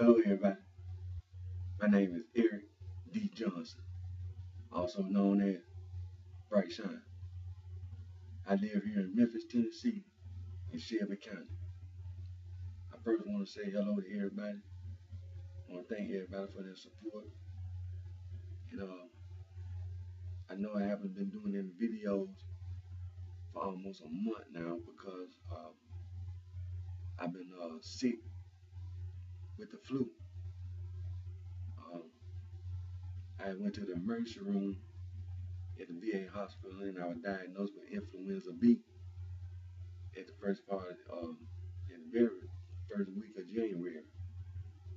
Hello, everybody. My name is Eric D. Johnson, also known as BrightShine. I live here in Memphis, Tennessee, in Shelby County. I first want to say hello to everybody. I want to thank everybody for their support. And I know I haven't been doing any videos for almost a month now because I've been sick with the flu. Um, I went to the emergency room at the VA hospital and I was diagnosed with influenza B at the first part, in the very first week of January.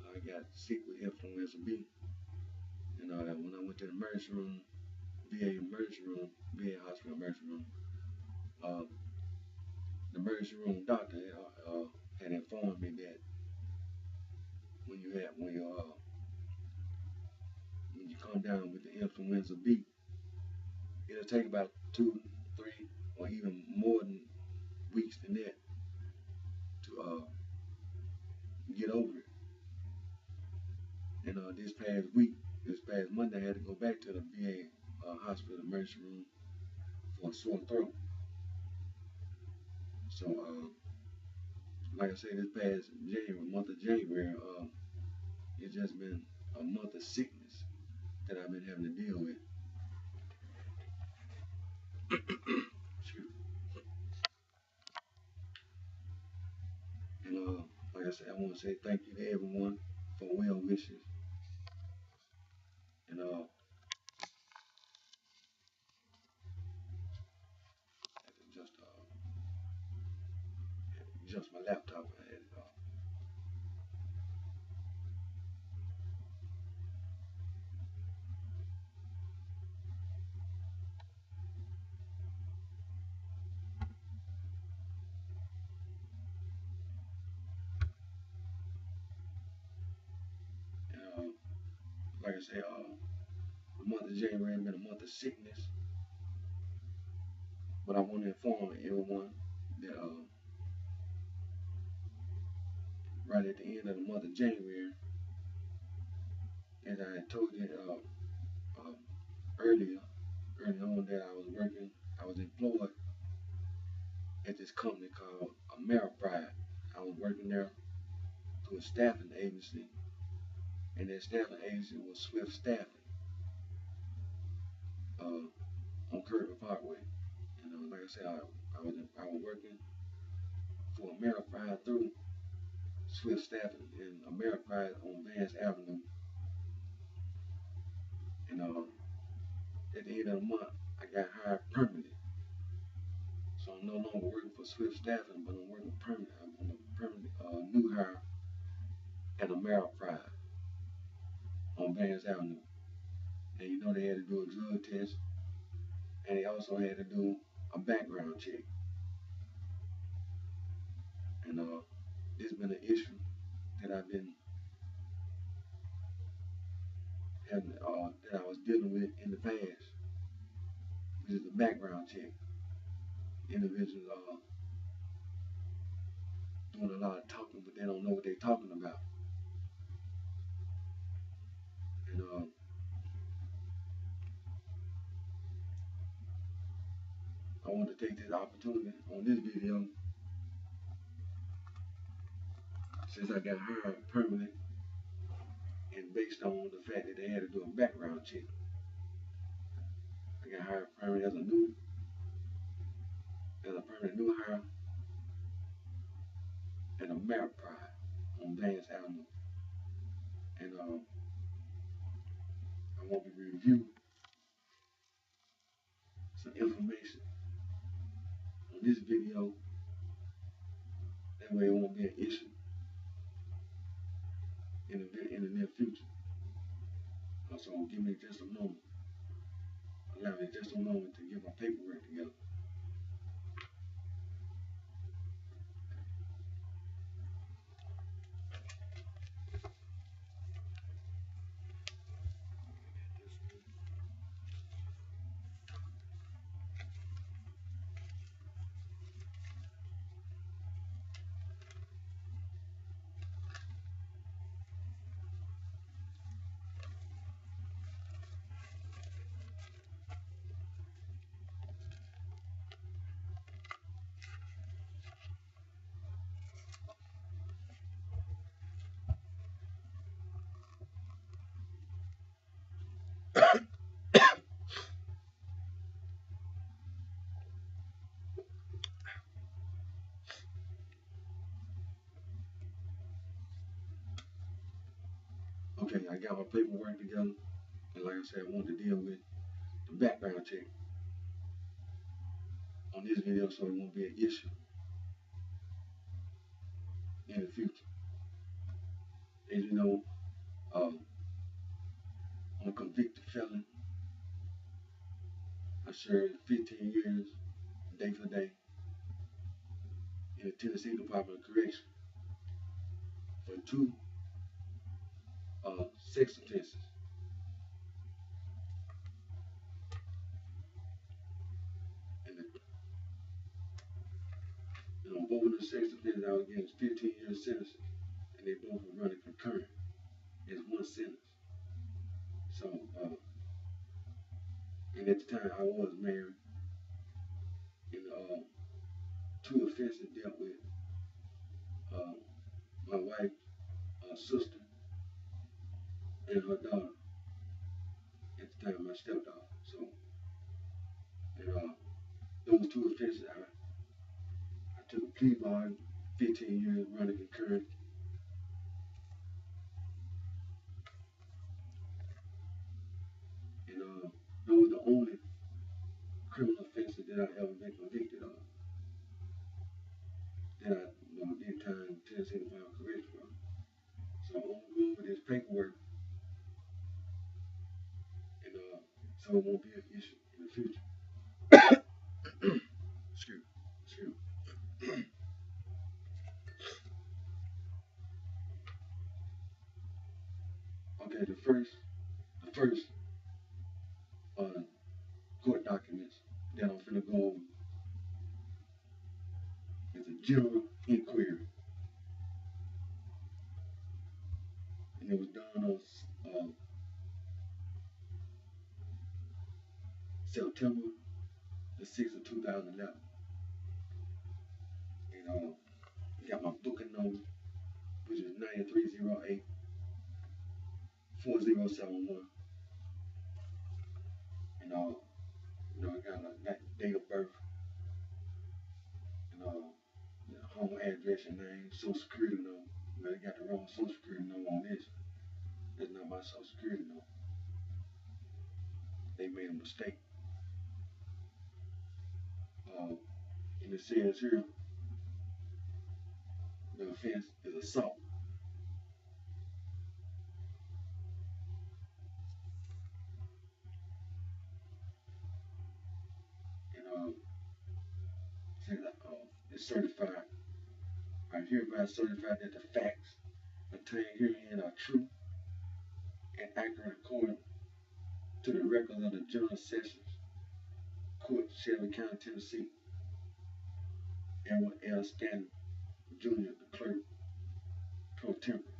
I got sick with influenza B. And when I went to the emergency room, VA hospital emergency room, the emergency room doctor had informed me that when you come down with the influenza B, it'll take about 2, 3, or even more than weeks than that to get over it. And this past Monday, I had to go back to the VA hospital emergency room for a sore throat. So, like I said, this past month of January, it's just been a month of sickness that I've been having to deal with. And like I said, I want to say thank you to everyone for well wishes. And just my laptop. I had it off. And like I said, the month of January has been a month of sickness. But I want to inform everyone that right at the end of the month of January, as I had told you early on, that I was employed at this company called Ameripride. I was working there through a staffing agency, and that staffing agency was Swift Staffing on Kirkland Parkway. And like I said, I was working for Ameripride through Swift Staffing and Ameripride on Vance Avenue. And at the end of the month, I got hired permanently. So I'm no longer working for Swift Staffing, but I'm working permanent. I'm a permanent new hire at Ameripride on Vance Avenue. And you know they had to do a drug test, and they also had to do a background check. And it's been an issue that I've been having, that I was dealing with in the past, which is the background check. Individuals are doing a lot of talking, but they don't know what they're talking about. And I want to take this opportunity on this video, since I got hired permanent, and based on the fact that they had to do a background check. I got hired permanent as a permanent new hire at Ameripride on Vance Avenue. And I want to review some information on this video. That way it won't be an issue in the near future. So give me just a moment. Allow me just a moment to get my paperwork together. Okay, I got my paperwork together, and like I said, I wanted to deal with the background check on this video so it won't be an issue in the future. As you know, I'm a convicted felon. I served 15 years, day for day, in the Tennessee Department of Correction for two sex offenses. And both of the sex offenses I was getting 15 years sentences, and they both were running concurrent as one sentence. So, and at the time I was married, and two offenses dealt with my wife's sister and her daughter. At the time, my stepdaughter. So, and those two offenses, I took a plea bargain, 15 years running concurrent. And those are the only criminal offenses that I've ever been convicted of. That I did time in Tennessee Department of Correction for. So I'm gonna go over this paperwork, and so it won't be an issue in the future. Excuse me. Okay, the first court documents that I'm finna go over is a general inquiry, and it was done on September the 6th of 2011. And got my booking number, which is 9308-4071. And I got a date of birth, and home address and name, social security number. They got the wrong social security number on this. That's not my social security number. They made a mistake. And it says here, the offense is assault. And it's certified. I hereby certify that the facts contained herein are true and accurate according to the records of the General Sessions Court, Shelby County, Tennessee. Edward L. Stanton Jr., the clerk pro tempore.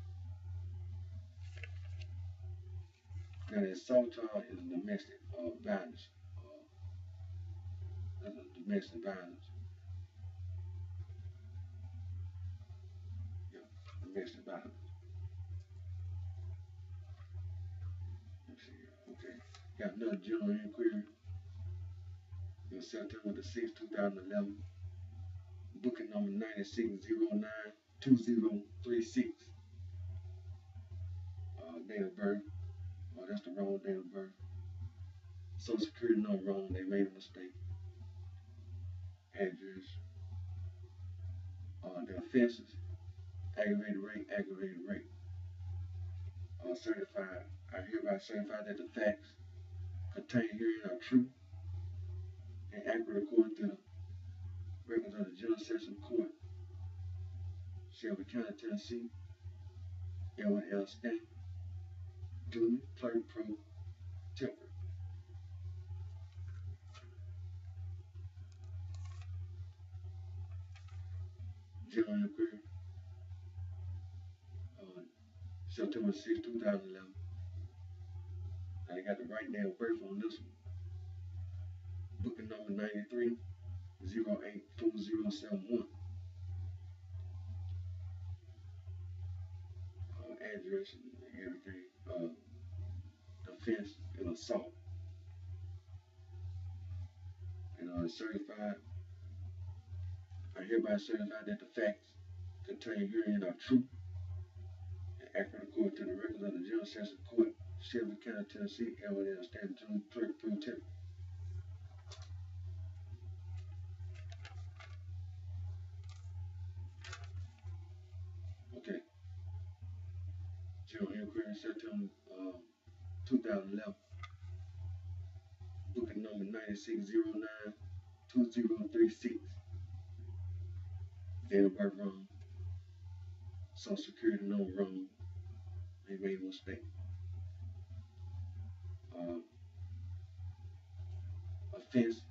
Now, the assault charge is a domestic violence. That's a domestic violence. Yeah, domestic violence. Let's see here. Okay. Got another general inquiry in September the 6th, 2011. Booking number 9609-2036. Date of birth. Oh, that's the wrong date of birth. Social security number wrong. They made a mistake. Address. The offenses. Aggravated rape. Certified. I hereby certify that the facts contained herein are true and accurate according to the records of the General Sessions Court, Shelby County, Tennessee. Edward L. Stanton Jr., clerk pro tempore. General inquiry, September 6, 2011. I got the right date of birth on this one. Booking number 9308-4071. Address and everything. Offense is assault. And certified. I hereby certify that the facts contained herein are true and acting according to the records of the General Sessions Court, Shelby County, Tennessee, evidence stand to clerk pro temp. Okay. General inquiry September 2011. Booking number 9609-2036. Date of birth wrong. Social Security number wrong. They made a mistake. Offense,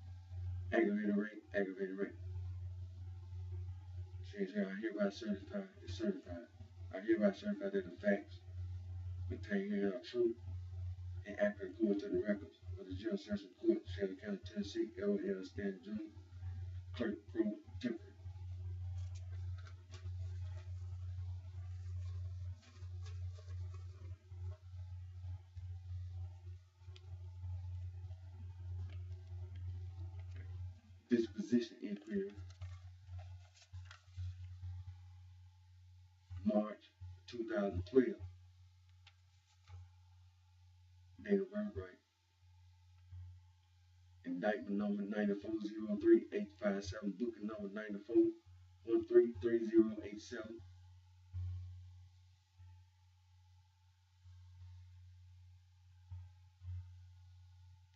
aggravated rape, aggravated rape. Says here, I hereby certify, it's certified. I hereby certify that the facts contained here are true and accurate according to the records of the General Sessions Court, Shelby County, Tennessee, LL Stan Jr., Clerk Pro Temporary. Disposition inquiry, March 2012. Date of birth right. Indictment number 9403857, booking number 94133087.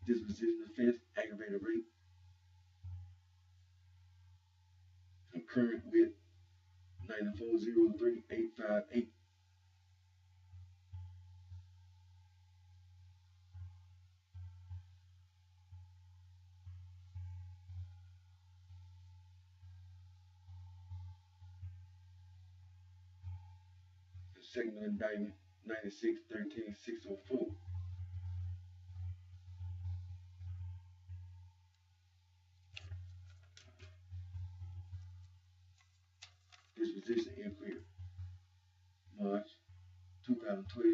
Disposition offense, aggravated rape, concurrent with 9403858. The second indictment 9613604. Disposition inquiry, March 2012.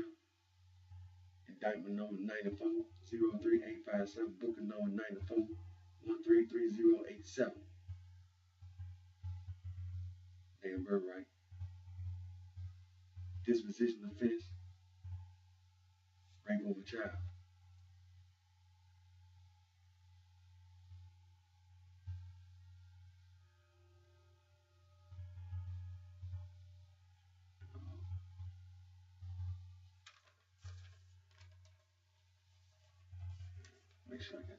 Indictment number 9403857, booking number 94133087. Date of birth right. Disposition offense, rape of a child. Make sure I get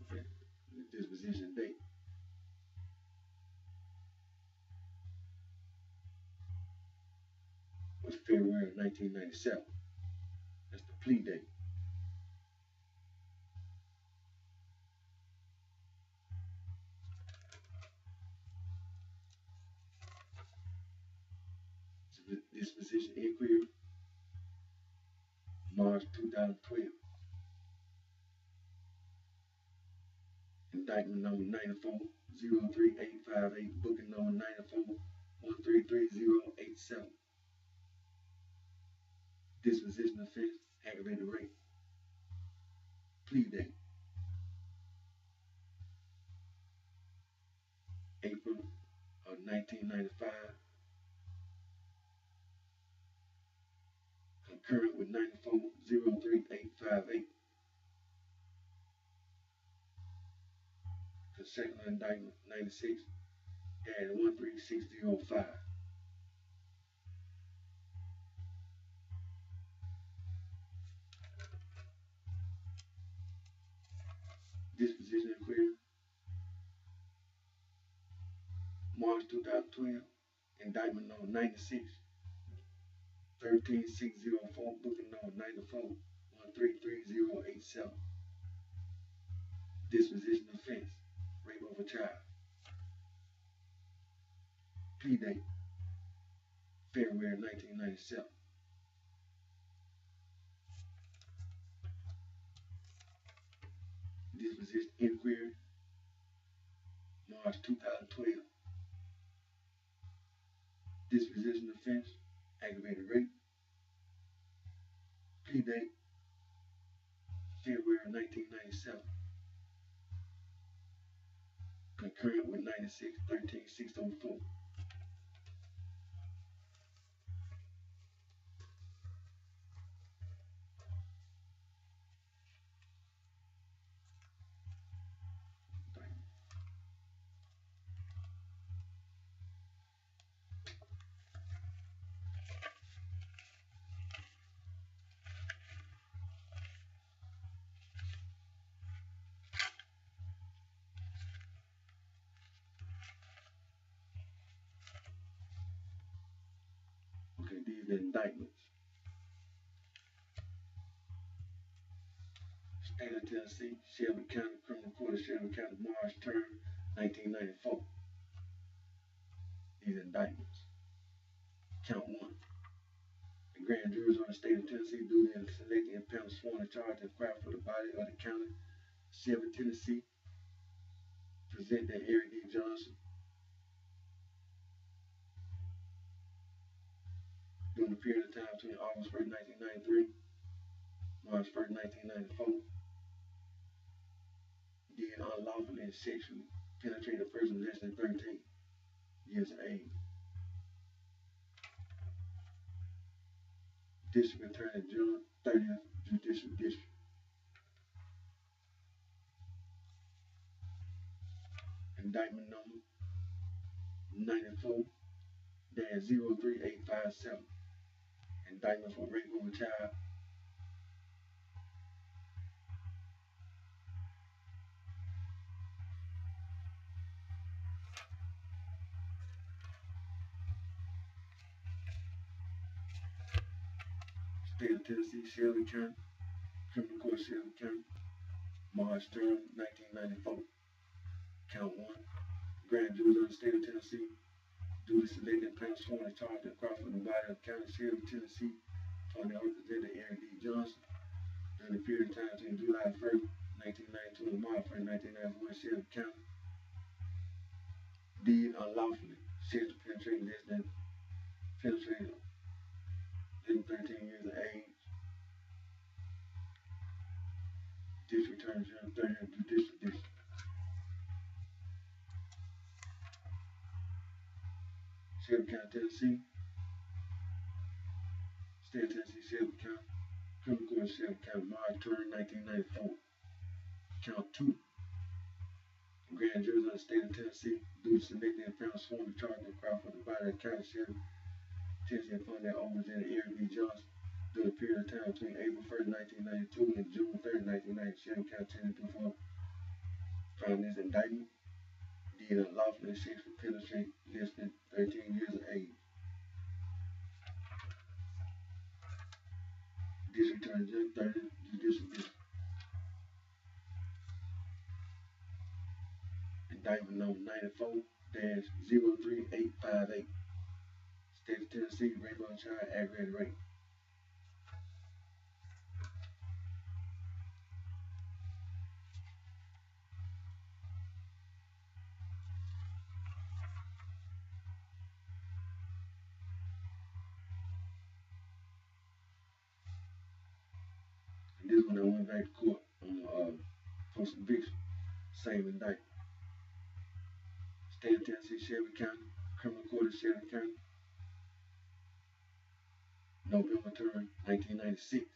okay. The disposition date was February 1997. That's the plea date. Disposition inquiry, March 2012. Indictment number 9403858, booking number 94133087. Disposition offense, aggravated rape. Plea date, April of 1995. Concurrent with 9403858. Consecutive indictment 96-13605. Disposition inquiry, March 2012. Indictment number 96-13604, booking number 94133087. Disposition offense, rape of a child. Plea date, February 1997. Disposition inquiry, March 2012. Disposition offense, aggravated rape. Plea date, February 1997. concurrent with 96-13-604. Okay, these are indictments. State of Tennessee, Shelby County Criminal Court of Shelby County, March 3rd, 1994. These indictments. Count 1. The grand jurors on the state of Tennessee duly and selected and panel sworn and charged and inquired for the body of the county, Shelby, Tennessee, present that Eric D. Johnson during the period of time between August 1st, 1993, March 1st, 1994, did unlawfully and sexually penetrate a person less than 13 years of age. District Attorney General, 30th Judicial District. Indictment number 94-03857. Indictment for rape of a child. State of Tennessee, Shelby County, Criminal Court, Shelby County, March 3rd, 1994. Count 1. Grand jurors of the state of Tennessee duly selected and panel sworn and charged and inquired for the body of County Shelby, Tennessee, on the representative Eric D. Johnson during the period of time between July 1st, 1992 and March 1st, 1994 in Shelby County. Did unlawfully sexually penetrating less than 13 years of age. District Attorney General, 30th Judicial District. Shelby County, Tennessee. State of Tennessee, Shelby County. Criminal Court, Shelby County, March 3rd, 1994. Count 2. Grand jurors of the state of Tennessee duly selected and panel sworn to charge and inquire for the body of County Shelby, Tennessee, upon that representative Eric D. Johnson during the period of time between April 1st, 1992 and June 3rd, 1990, Shelby County, Tennessee, for found this indictment did unlawfully sexually penetrate less than 13 years of age. District Attorney General, 30th Judicial District. Indictment number 94-03858. State of Tennessee, rape of a child, aggravated rape. And this one I went back to court on for conviction. Same indictment. State of Tennessee, Shelby County, Criminal Court of Shelby County, November 3rd, 1996.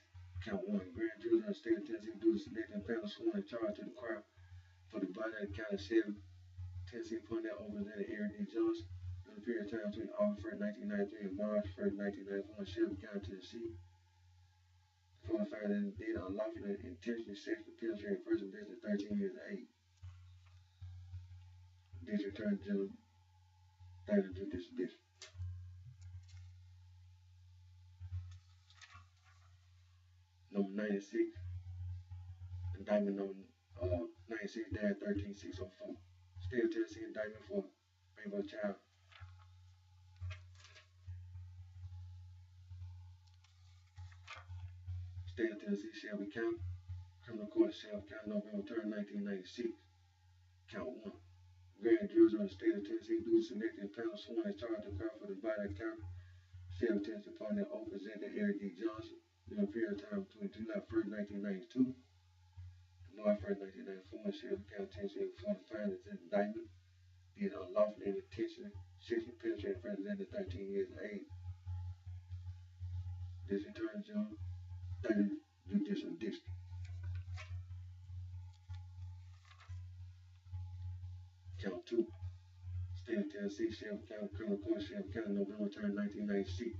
Count 1. Grand jurors of the state of Tennessee duly selected and panel sworn and charged to inquire for the body of the county Shelby, Tennessee, upon that representative Eric D. Johnson during the period of time between August 1st, 1993 and March 1st, 1994 in Shelby County, Tennessee. For the fact that it did unlawfully and intentionally sexually penetrate a person less than 13 years of age. District Attorney General, 30th Judicial District. Number 96. Indictment number 96-13604. State of Tennessee indictment for rape of a child. State of Tennessee, Shelby County. Criminal Court of Shelby County, November 3rd, 1996. Count 1. Grand jurors of the state of Tennessee duly selected and panel sworn and charged to inquire for the body of county Shelby, Tennessee, upon that oath presented Eric D. Johnson during a period of time between July 1st, 1992 and March 1st, 1994 in Shelby County, Tennessee, for the findings and indictment did unlawfully and intentionally sexually penetrate a person under 13 years of age. District Attorney General, 3rd Judicial District. Count 2. State of Tennessee, Shelby County, Criminal Court, Shelby County, November 3rd, 1996.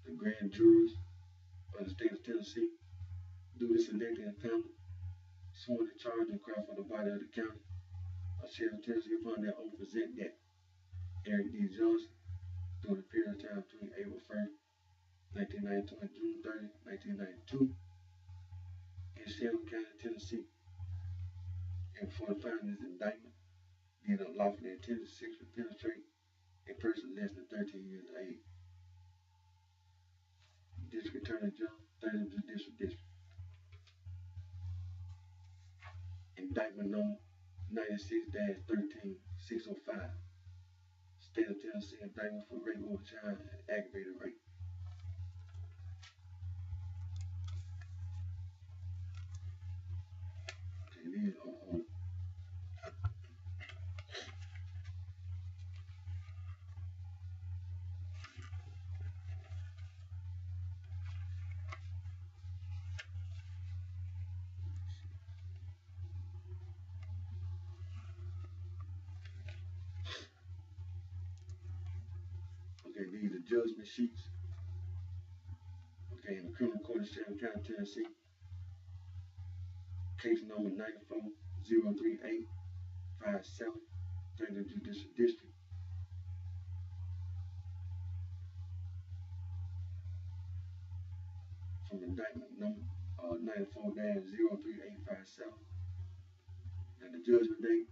The grand jurors of the state of Tennessee, duly selected and panel, sworn to charge and cry for the body of the county of Shelby, Tennessee, upon their own present that Eric D. Johnson, during the period of time between April 1st, 1992 and June 30th, 1992, in Shelby County, Tennessee, and before the filing this indictment, did unlawfully intended to sexually penetrate a person less than 13 years of age. District Attorney General, 3rd Judicial District. Indictment number 96-13-605. State of Tennessee indictment for rape over child and aggravated rape. Okay, these are on. Okay, these are judgment sheets. Okay, in the criminal court of Shelby County, Tennessee, case number 9403857, 3rd Judicial District. From indictment number 94-03857. And the judgment date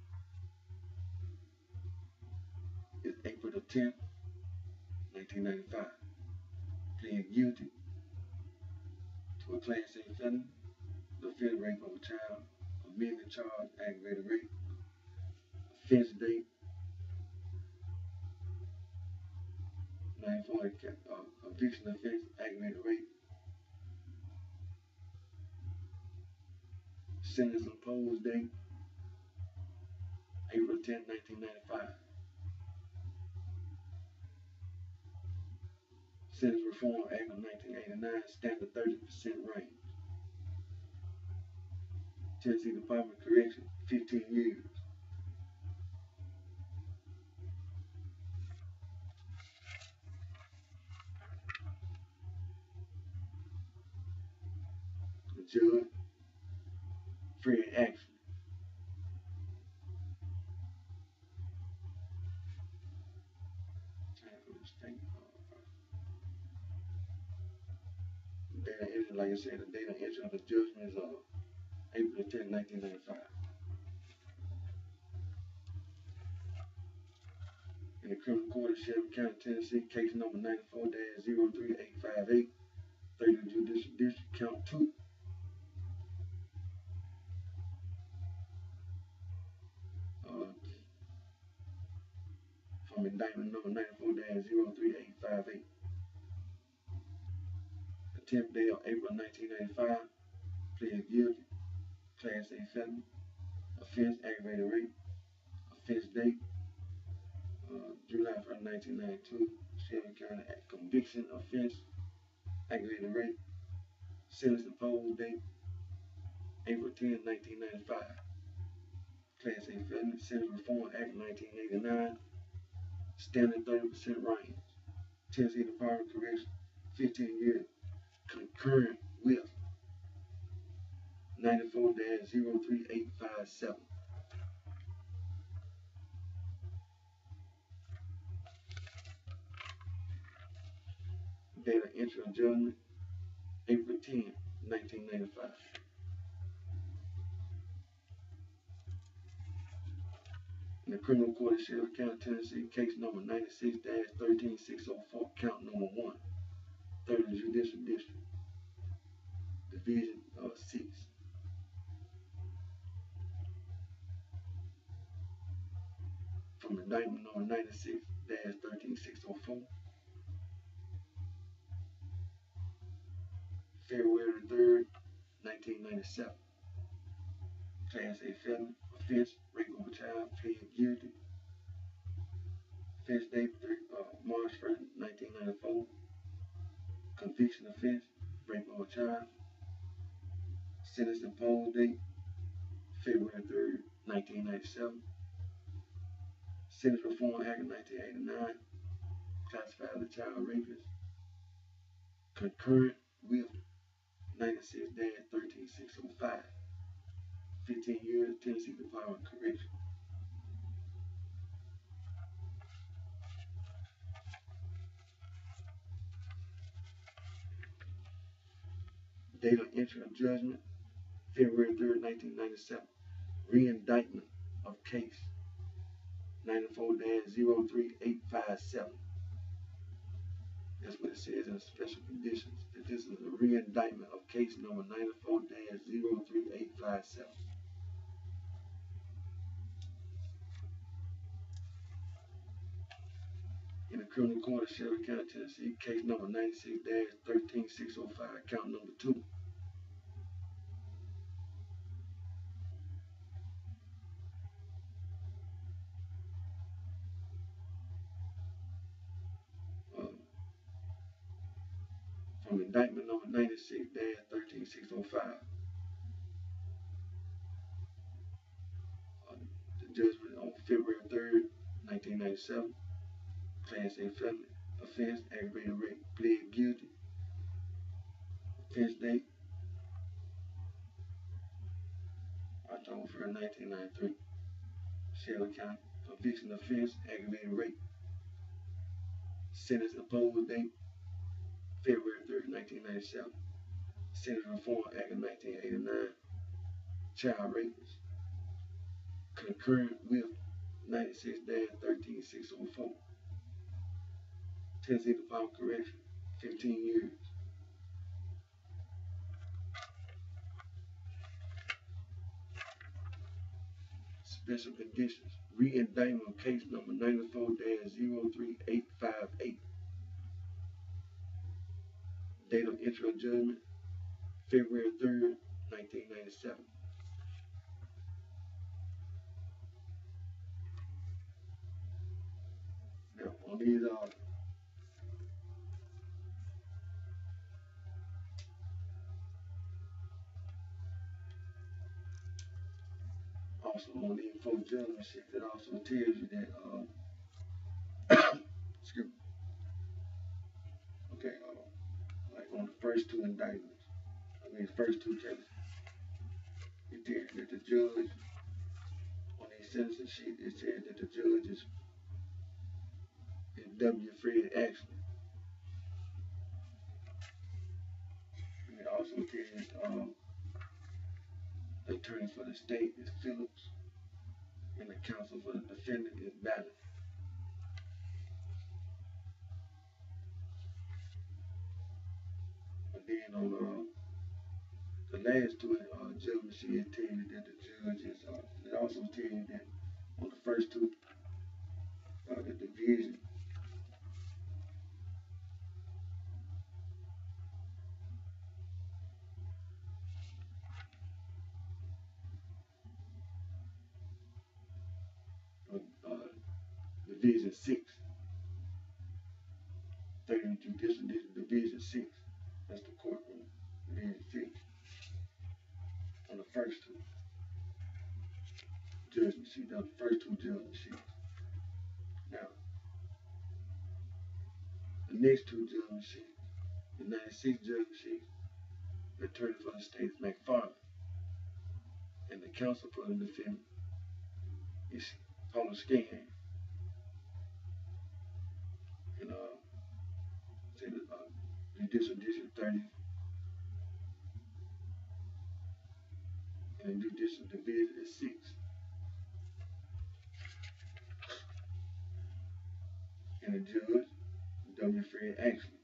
is April the 10th, 1995. Pleading guilty to a Class A felony, the offense rape of a child, amendment charge, aggravated rape, offense date, 940, eviction offense, aggravated rape, sentence imposed date, April 10, 1995. Sentence Reform Act of 1989, standard 30% range. Tennessee Department of Correction, 15 years. The judge, free and action. Data entry, like I said, the data entry of the judgment is April 10, 1995. In the criminal court of Shelby County, Tennessee, case number 94-03858, 3rd Judicial District, count 2. From indictment number 94-03858. The 10th day of April 1995, pleaded guilty, Class A felony, offense aggravated rape, offense date, July 1st, 1992, Shelby County conviction offense, aggravated rape, sentence imposed date, April 10, 1995. Class A felony, Sentence Reform Act 1989, standard 30% range. Tennessee Department of Correction, 15 years, concurrent with 94-03857. Date of entry of judgment, April 10, 1995. In the criminal court of Shelby County, Tennessee, case number 96-13604, count number 1, 3rd Judicial District, Division 6. From indictment number 96-13604, February 3rd, 1997. Class A felony, offense, rape of a child, plead guilty. Offense date March 1st, 1994. Conviction offense, rape of a child. Sentence imposed date February 3rd, 1997. Sentence Reform Act of 1989. Classified as a child rapist. Concurrent with 96-13605. 15 years, Tennessee Department of Correction. Date of entry of judgment, February 3rd, 1997. Re-indictment of case 94-03857. That's what it says in special conditions. That this is a re-indictment of case number 94-03857. In the criminal court of Shelby County, Tennessee, case number 96-13605, count number 2. From indictment number 96-13605. The judgment on February 3rd, 1997. Class A felony offense, aggravated rape, plead guilty. Offense date October 1st, 1993. Shelby County. Conviction offense, aggravated rape. Sentence imposed date February 3rd, 1997. Sentence Reform Act of 1989. Child rapist. Concurrent with 96-13604. Tennessee Department of Correction, 15 years. Special conditions. Re-indictment of case number 94-03858. Date of entry of judgment, February 3rd, 1997. Now, on these also on these four judgment sheets, it also tells you that excuse me. Okay, like on the first two indictments, first two cases, it tells that the judge on these sentencing sheet, it says that the judge is W. Fred Ashley. And it also tells the attorney for the state is Phillips, and the counsel for the defendant is Ballard. And then on the last two judgment sheet, it tells you that the judge is, it also tells you that on the first two, the division Division 6, 30th Judicial District, Division 6, that's the courtroom, Division 6, on the first two judgment sheets, the first two judgment sheets. Now, the next two judgment sheets, the 96 judgment sheet, the attorney for the state is McFarland, and the counsel for the defendant is Paula Scan. And say the Judicial District 30 and the Judicial Division is 6. And the judge, W. Fred Ashley.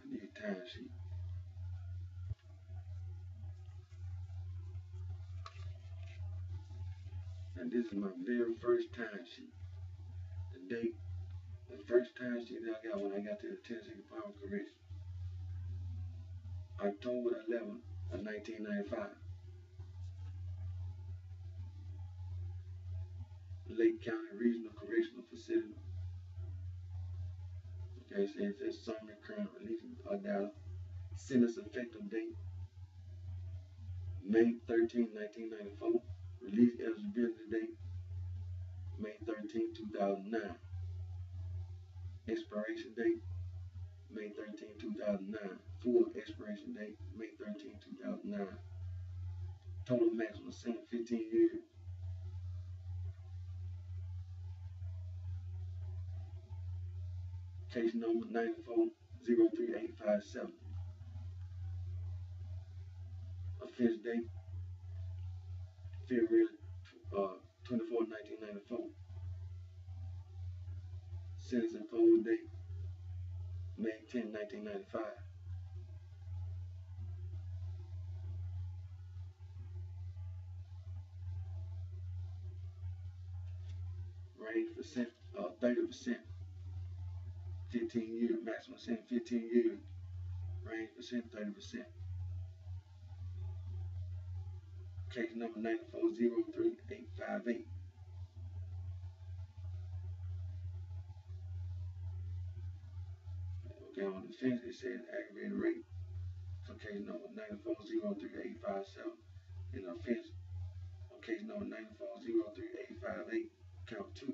I need a time sheet. And this is my very first time sheet. The date, the first time sheet that I got when I got to the Tennessee Department of Correction. October 11th of 1995. Lake County Regional Correctional Facility. Okay, so it says summary current release data. Sentence effective date, May 13, 1994. Release eligibility date, May 13, 2009. Expiration date, May 13, 2009. Full expiration date, May 13, 2009. Total maximum sentence, 15 years. Case number 9403857. Offense date, February 24, 1994. Sentence imposed date, May 10, 1995. Range percent, 30%. 15 years, maximum sentence 15 years. Range percent, 30%. Case number 9403858. Okay, on the offense it says aggravated rape. So case number 9403857. And the offense on case number 9403858, count 2,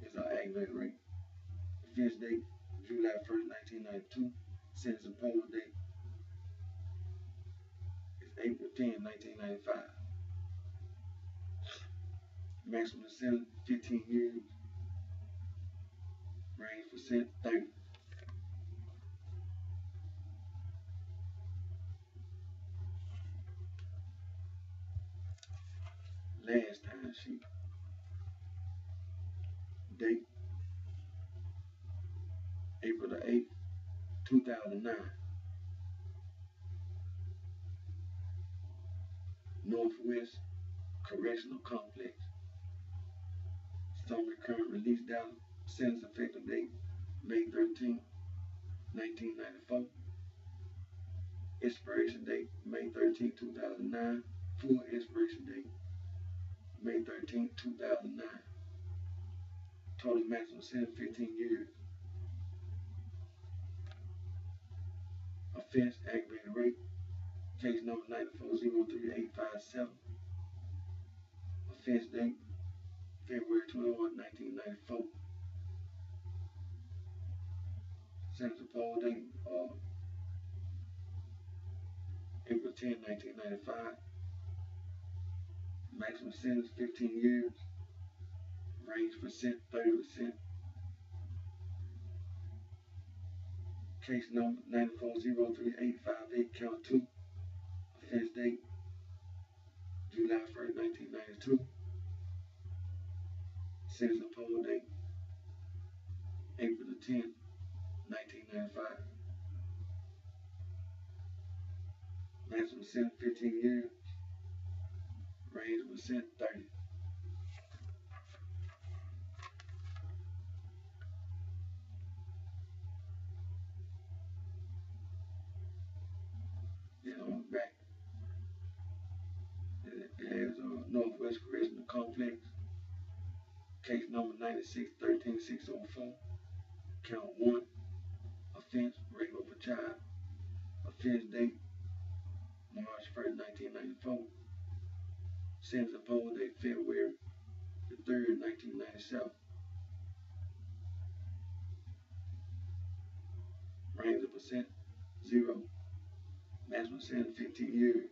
is an aggravated rape. Offense date, July 1st, 1992. Sentence imposed date is April 10, 1995. Maximum sentence, 15 years. Range percent, 30. Last time sheet. Date, April the 8th, 2009. Northwest Correctional Complex. Summary current release data. Sentence effective date, May 13, 1994. Expiration date, May 13, 2009. Full expiration date, May 13, 2009. Total maximum sentence, 15 years. Offense, aggravated rape. Case number 9403857. Offense date, February 21, 1994. Sentence imposed date, April 10, 1995. Maximum sentence, 15 years. Range percent, 30%. Case number 9403858, count 2. Offense date, July 1st, 1992. Sentence imposed date, April 10, 1995. Maximum sentence, 15 years. Range percent, 30. Then on the back, it has Northwest Correctional Complex. Case number 96-13-604. Count 1. Offense, rape of a child. Offense date, March 1st, 1994. Sentence imposed date, February the 3rd, 1997. Range of percent, 0. Maximum sentence, 15 years.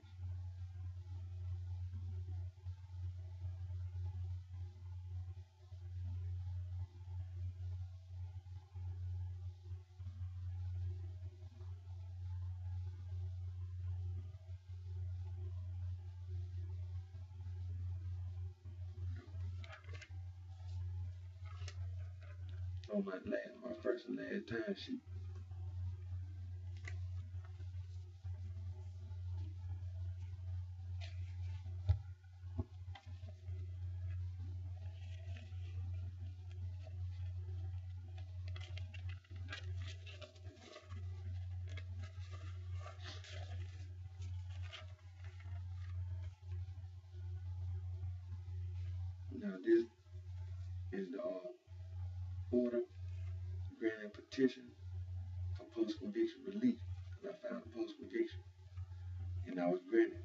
On my first and last time sheet. Now this is the order granting petition for post-conviction relief, because I filed a post-conviction and I was granted.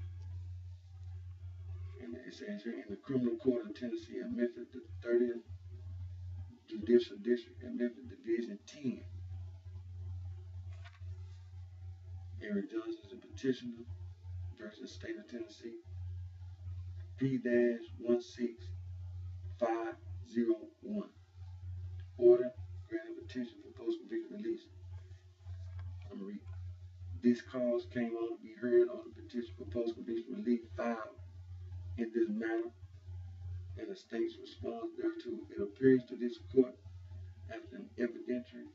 And it says here, in the criminal court of Tennessee in Memphis, the 30th Judicial District in Memphis, Division 10, Eric Johnson is a petitioner versus State of Tennessee, P-16501. Order granting petition for post-conviction release. I'm going to read. This cause came on to be heard on the petition for post-conviction relief filed in this matter and the state's response thereto. It appears to this court, after an evidentiary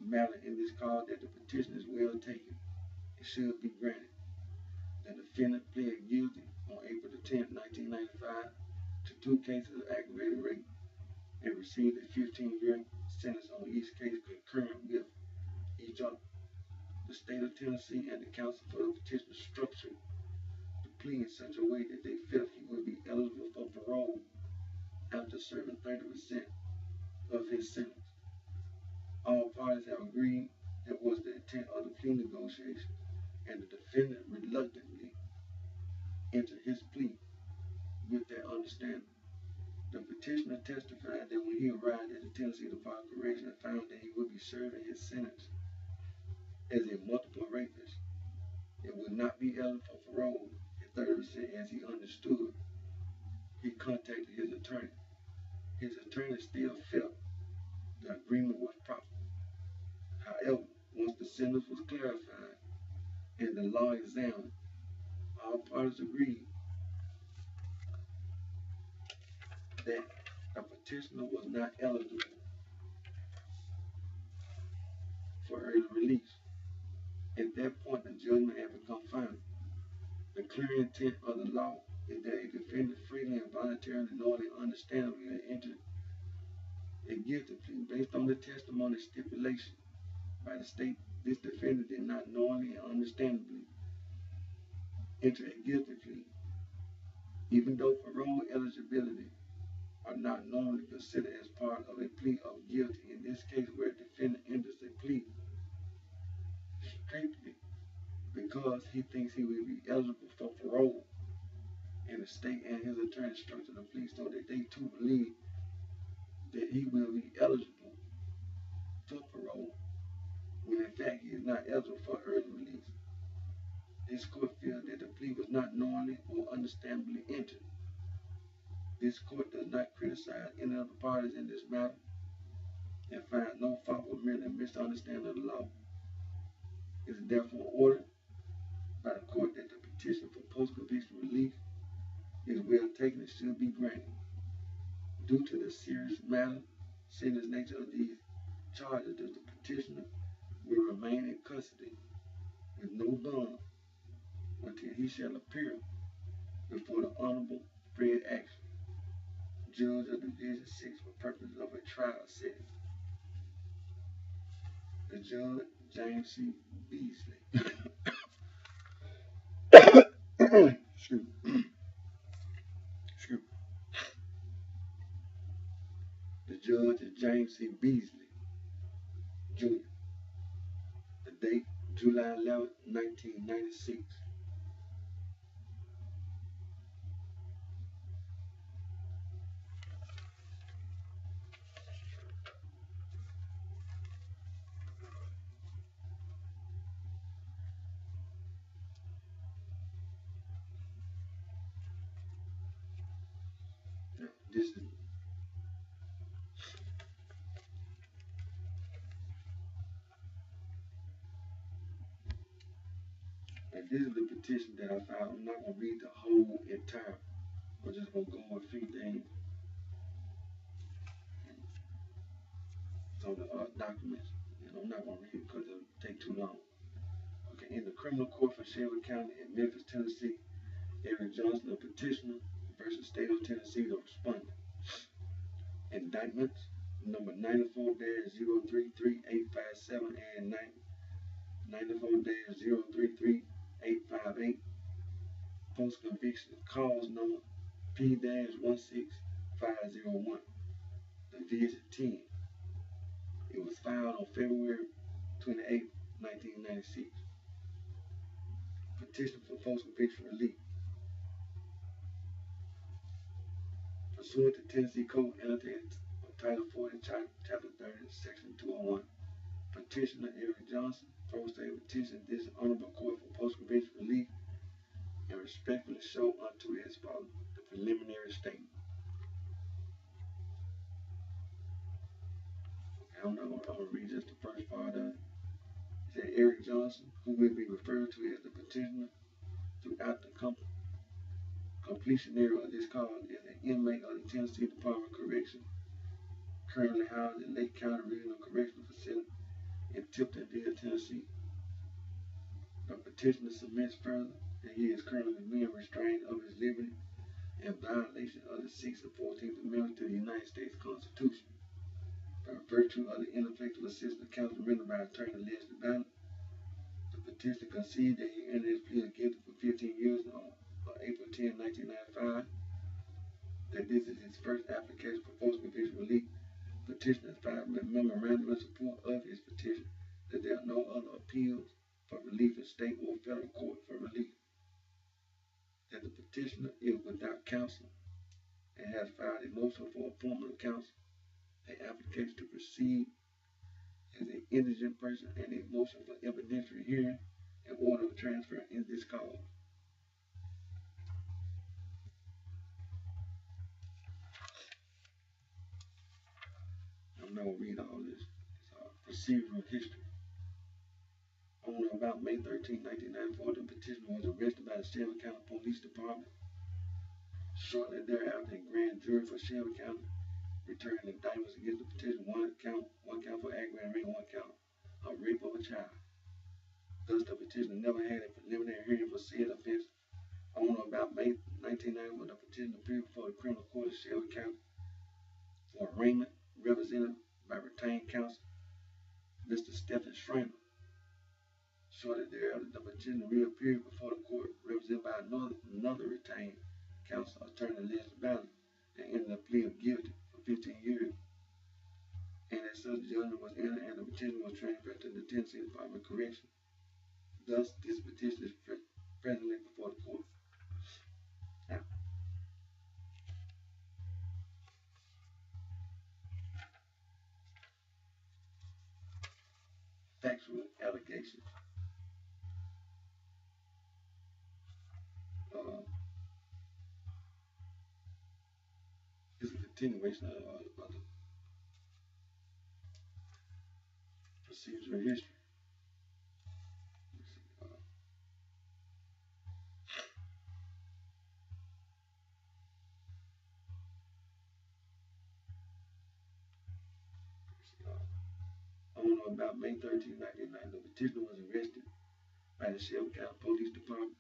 matter in this cause, that the petition is well taken. It should be granted. The defendant pled guilty on April the 10th, 1995 to 2 cases of aggravated rape and received a 15-year sentence on each case concurrent with each other. The state of Tennessee and the counsel for the petitioner structured the plea in such a way that they felt he would be eligible for parole after serving 30% of his sentence. All parties have agreed that was the intent of the plea negotiation, and the defendant reluctantly entered his plea with that understanding. The petitioner testified that when he arrived at the Tennessee Department of Correction and found that he would be serving his sentence as a multiple rapist and would not be eligible for parole at 30% as he understood, he contacted his attorney. His attorney still felt the agreement was proper. However, once the sentence was clarified and the law examined, all parties agreed that the petitioner was not eligible for early release. At that point, the judgment had become final. The clear intent of the law is that a defendant freely and voluntarily, knowingly, understandably entered a guilty plea based on the testimony stipulation by the state. This defendant did not knowingly and understandably enter a guilty plea, even though parole eligibility are not normally considered as part of a plea of guilty. In this case, where a defendant enters a plea strictly because he thinks he will be eligible for parole, and the state and his attorney structured the plea so that they too believe that he will be eligible for parole, when in fact he is not eligible for early release. This court feels that the plea was not knowingly or understandably entered. This court does not criticize any of the parties in this matter and finds no fault or merely misunderstanding of the law. It is therefore ordered by the court that the petition for post-conviction relief is well taken and should be granted. Due to the serious nature of these charges, that the petitioner will remain in custody with no bond until he shall appear before the Honorable Fred Action, Judge of Division 6, for purposes of a trial setting. The Judge, James C. Beasley. Excuse me. The judge is James C. Beasley, Jr. The date, July 11, 1996. This is the petition that I filed. I'm not going to read the whole entire. I'm just going to go over a few things on the documents. And I'm not going to read it because it'll take too long. Okay, in the criminal court for Shelby County in Memphis, Tennessee, Eric Johnson, the petitioner, versus State of Tennessee, the respondent. Indictments number 94-033857 and 94-033858. Post-conviction cause number P-16501. 501. Division 10. It was filed on February 28, 1996. Petition for post-conviction relief. Pursuant to Tennessee Code Annotated Title 40, Chapter 30, Section 201, Petitioner Eric Johnson, pro se petition this honorable court for post-conviction relief and respectfully show unto it as follows the preliminary statement. I'm going to read just the first part of it. It said Eric Johnson, who will be referred to as the petitioner throughout the completion era of this cause, is an inmate of the Tennessee Department of Correction, currently housed in Lake County Regional Correctional Facility in Tiptonville, Tennessee. The petitioner submits further that he is currently being restrained of his liberty in violation of the 6th and 14th Amendments to the United States Constitution. By virtue of the ineffective assistance counsel rendered by Attorney Leslie Ballard, the petitioner concedes that he entered his plea guilty for 15 years on April 10, 1995, that this is his first application for post-conviction relief. Petitioner has filed a memorandum in support of his petition that there are no other appeals for relief in state or federal court for relief, that the petitioner is without counsel and has filed a motion for appointment of counsel, an application to proceed as an indigent person, and a motion for evidentiary hearing in order of transfer in this cause. I'm not going to read all this. It's procedural history. On or about May 13, 1994, the petitioner was arrested by the Shelby County Police Department. Shortly thereafter, a grand jury for Shelby County returned indictments against the petitioner, one count for aggravated rape, one count of rape of a child. Thus, the petitioner never had a preliminary hearing for said offense. On or about May 1994, the petitioner appeared before the criminal court of Shelby County for arraignment, represented by retained counsel, Mr. Stephen Schramer. Shortly thereafter, the petitioner reappeared before the court, represented by another retained counsel, Attorney Leslie Ballard, and entered a plea of guilty for 15 years. And as such, judgment was entered and the petitioner was transferred to the Tennessee Department of Correction. Thus, this petition is presently before the court. Now, factual allegations. Is a continuation of the procedural history. On or about May 13, 1990, the petitioner was arrested by the Shelby County Police Department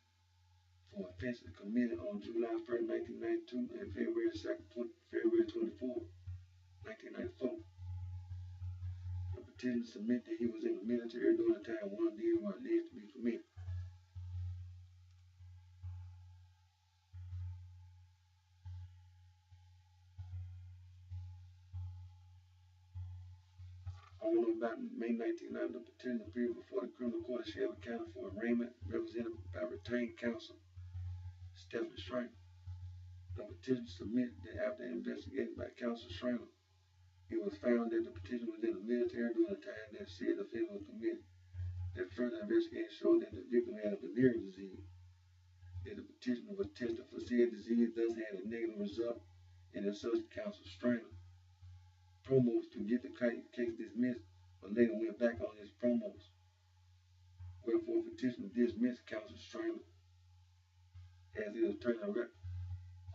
for offenses committed on July 1st, 1992 and February 24, 1994. The petitioner submitted that he was in the military during the time one of these were alleged to be committed. On or about May 1990, the petitioner appeared before the criminal court of Shelby County for arraignment, represented by retained counsel, Stephen Schramer. The petitioner submitted that after investigation by counsel Schramer, it was found that the petitioner was in the military during the time that said offense was committed. That further investigation showed that the victim had a venereal disease, that the petitioner was tested for said disease, thus had a negative result, and as such, counsel Schramer promos to get the case dismissed, but later went back on his promos. Wherefore, petitioner dismissed counsel Schramer as his attorney of record.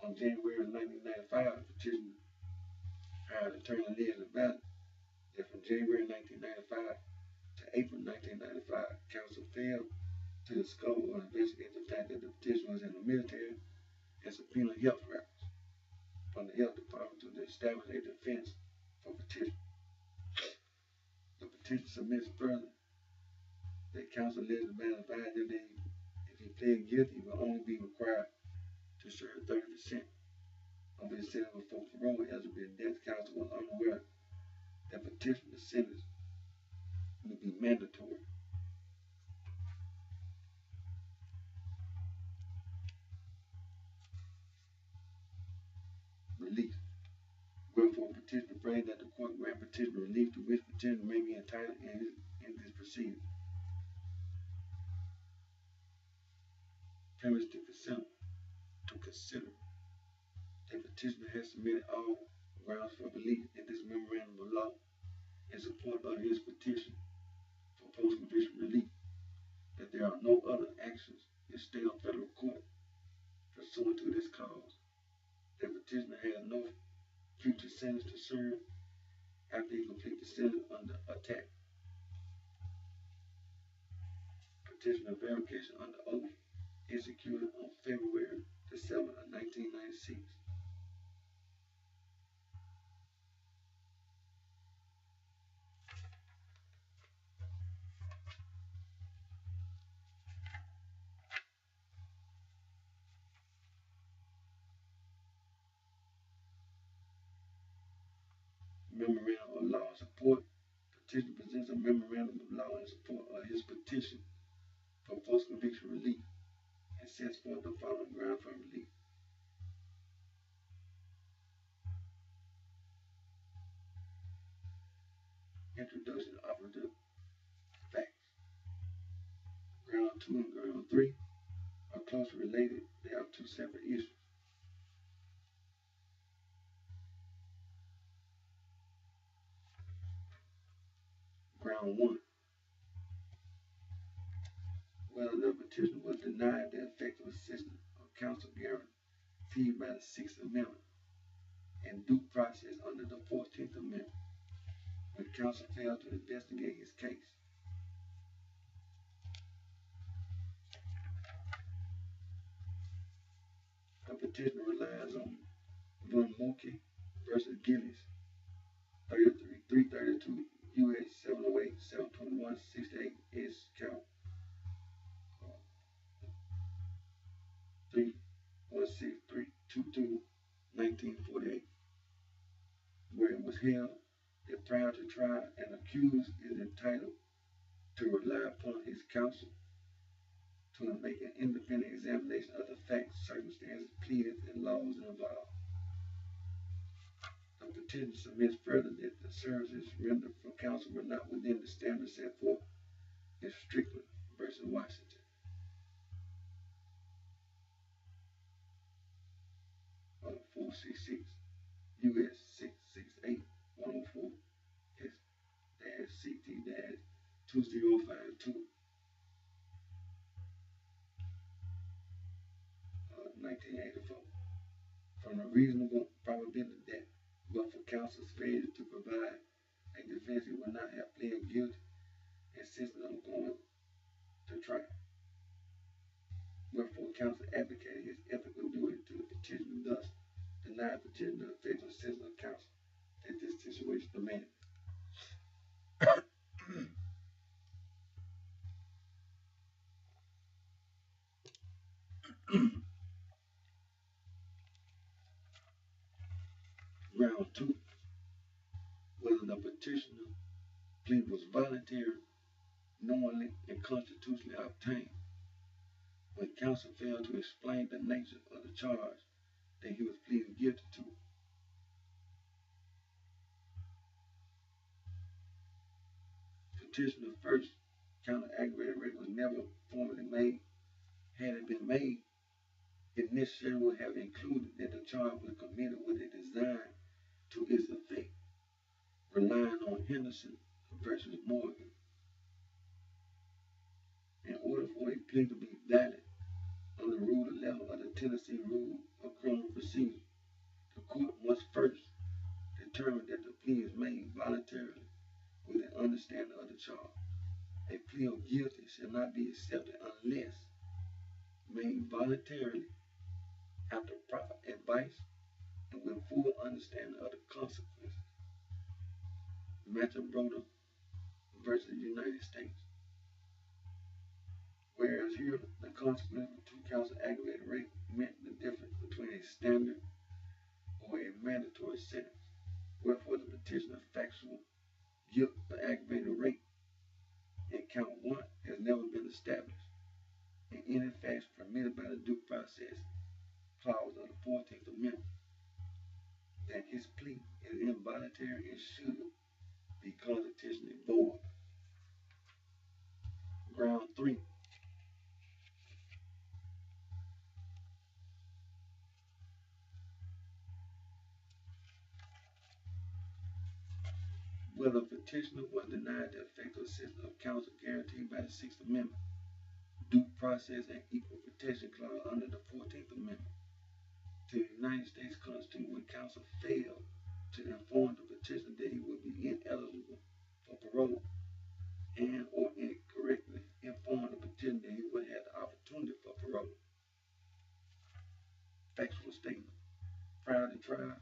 On January 1995, petitioner hired attorney Leslie Ballard. That from January 1995 to April 1995, counsel failed to discover or investigate the fact that the petitioner was in the military and subpoena health records from the health department to establish a defense for petitioner. The petitioner submits further that counsel Leslie Ballard advised that if he pled guilty, he will only be required to serve 30% of his sentence before parole eligibility, defense counsel was unaware that petitioner's sentence would be mandatory release. Wherefore, petitioner prayed that the court grant petitioner relief to which petitioner may be entitled in this proceeding. Premise to consider that petitioner has submitted all grounds for belief in this memorandum of law in support of his petition for post-conviction relief, that there are no other actions in state or federal court pursuant to this cause, that petitioner has no future sentence to serve after he completes the sentence under attack. Petitioner verification under oath executed on February the 7th of 1996. Memorandum of law in support. Petitioner presents a memorandum of law in support of his petition for post-conviction relief and sets forth the following ground for relief. Introduction of operative facts. Ground 2 and ground 3 are closely related. They are two separate issues. Ground 1. Whether the petitioner was denied the effective assistance of counsel guaranteed by the 6th Amendment and due process under the 14th Amendment when counsel failed to investigate his case. The petitioner relies on Von Moke versus Gillis, 332 U.S. 708, 721, 68 S. Count 316-322, 1948, where it was held that prior to trial, an accused is entitled to rely upon his counsel to make an independent examination of the facts, circumstances, pleadings, and laws involved. The petitioner submits further that the services rendered from counsel were not within the standards set forth in Strickland versus Washington. On 466 U.S. 668 104 S-CT-2052 1984. From a reasonable probability that, but for counsel's failure to provide a defense, he would not have pled guilty, insisting on going to trial. Wherefore, counsel advocated his ethical duty to the petitioner, thus denied petitioner the effective assistance of counsel that this situation demanded. Round 2. Whether the petitioner plea was voluntary, knowingly, and constitutionally obtained. When counsel failed to explain the nature of the charge that he was pleading guilty to. Petitioner's first counter-aggravated rape was never formally made. Had it been made, it necessarily would have included that the charge was committed with a design to its effect, relying on Henderson versus Morgan. In order for a plea to be valid under Rule 11 of the Tennessee Rule of Criminal Procedure, the court must first determine that the plea is made voluntarily with an understanding of the charge. A plea of guilty shall not be accepted unless made voluntarily after proper advice and with full understanding of the consequences. Metrobrota versus United States. Whereas here, the consequence of 2 counts of aggravated rape meant the difference between a standard or a mandatory sentence. Wherefore, the petitioner's factual guilt for aggravated rape in count 1 has never been established, and any facts permitted by the due process clause of the 14th Amendment that his plea is involuntary and should be constitutionally void. Ground 3. Whether a petitioner was denied the effective assistance of counsel guaranteed by the 6th Amendment, due process and equal protection clause under the 14th Amendment to the United States Constitution when counsel failed to inform the petitioner that he would be ineligible for parole and or incorrectly inform the petitioner that he would have the opportunity for parole. Factual statement. Prior to trial,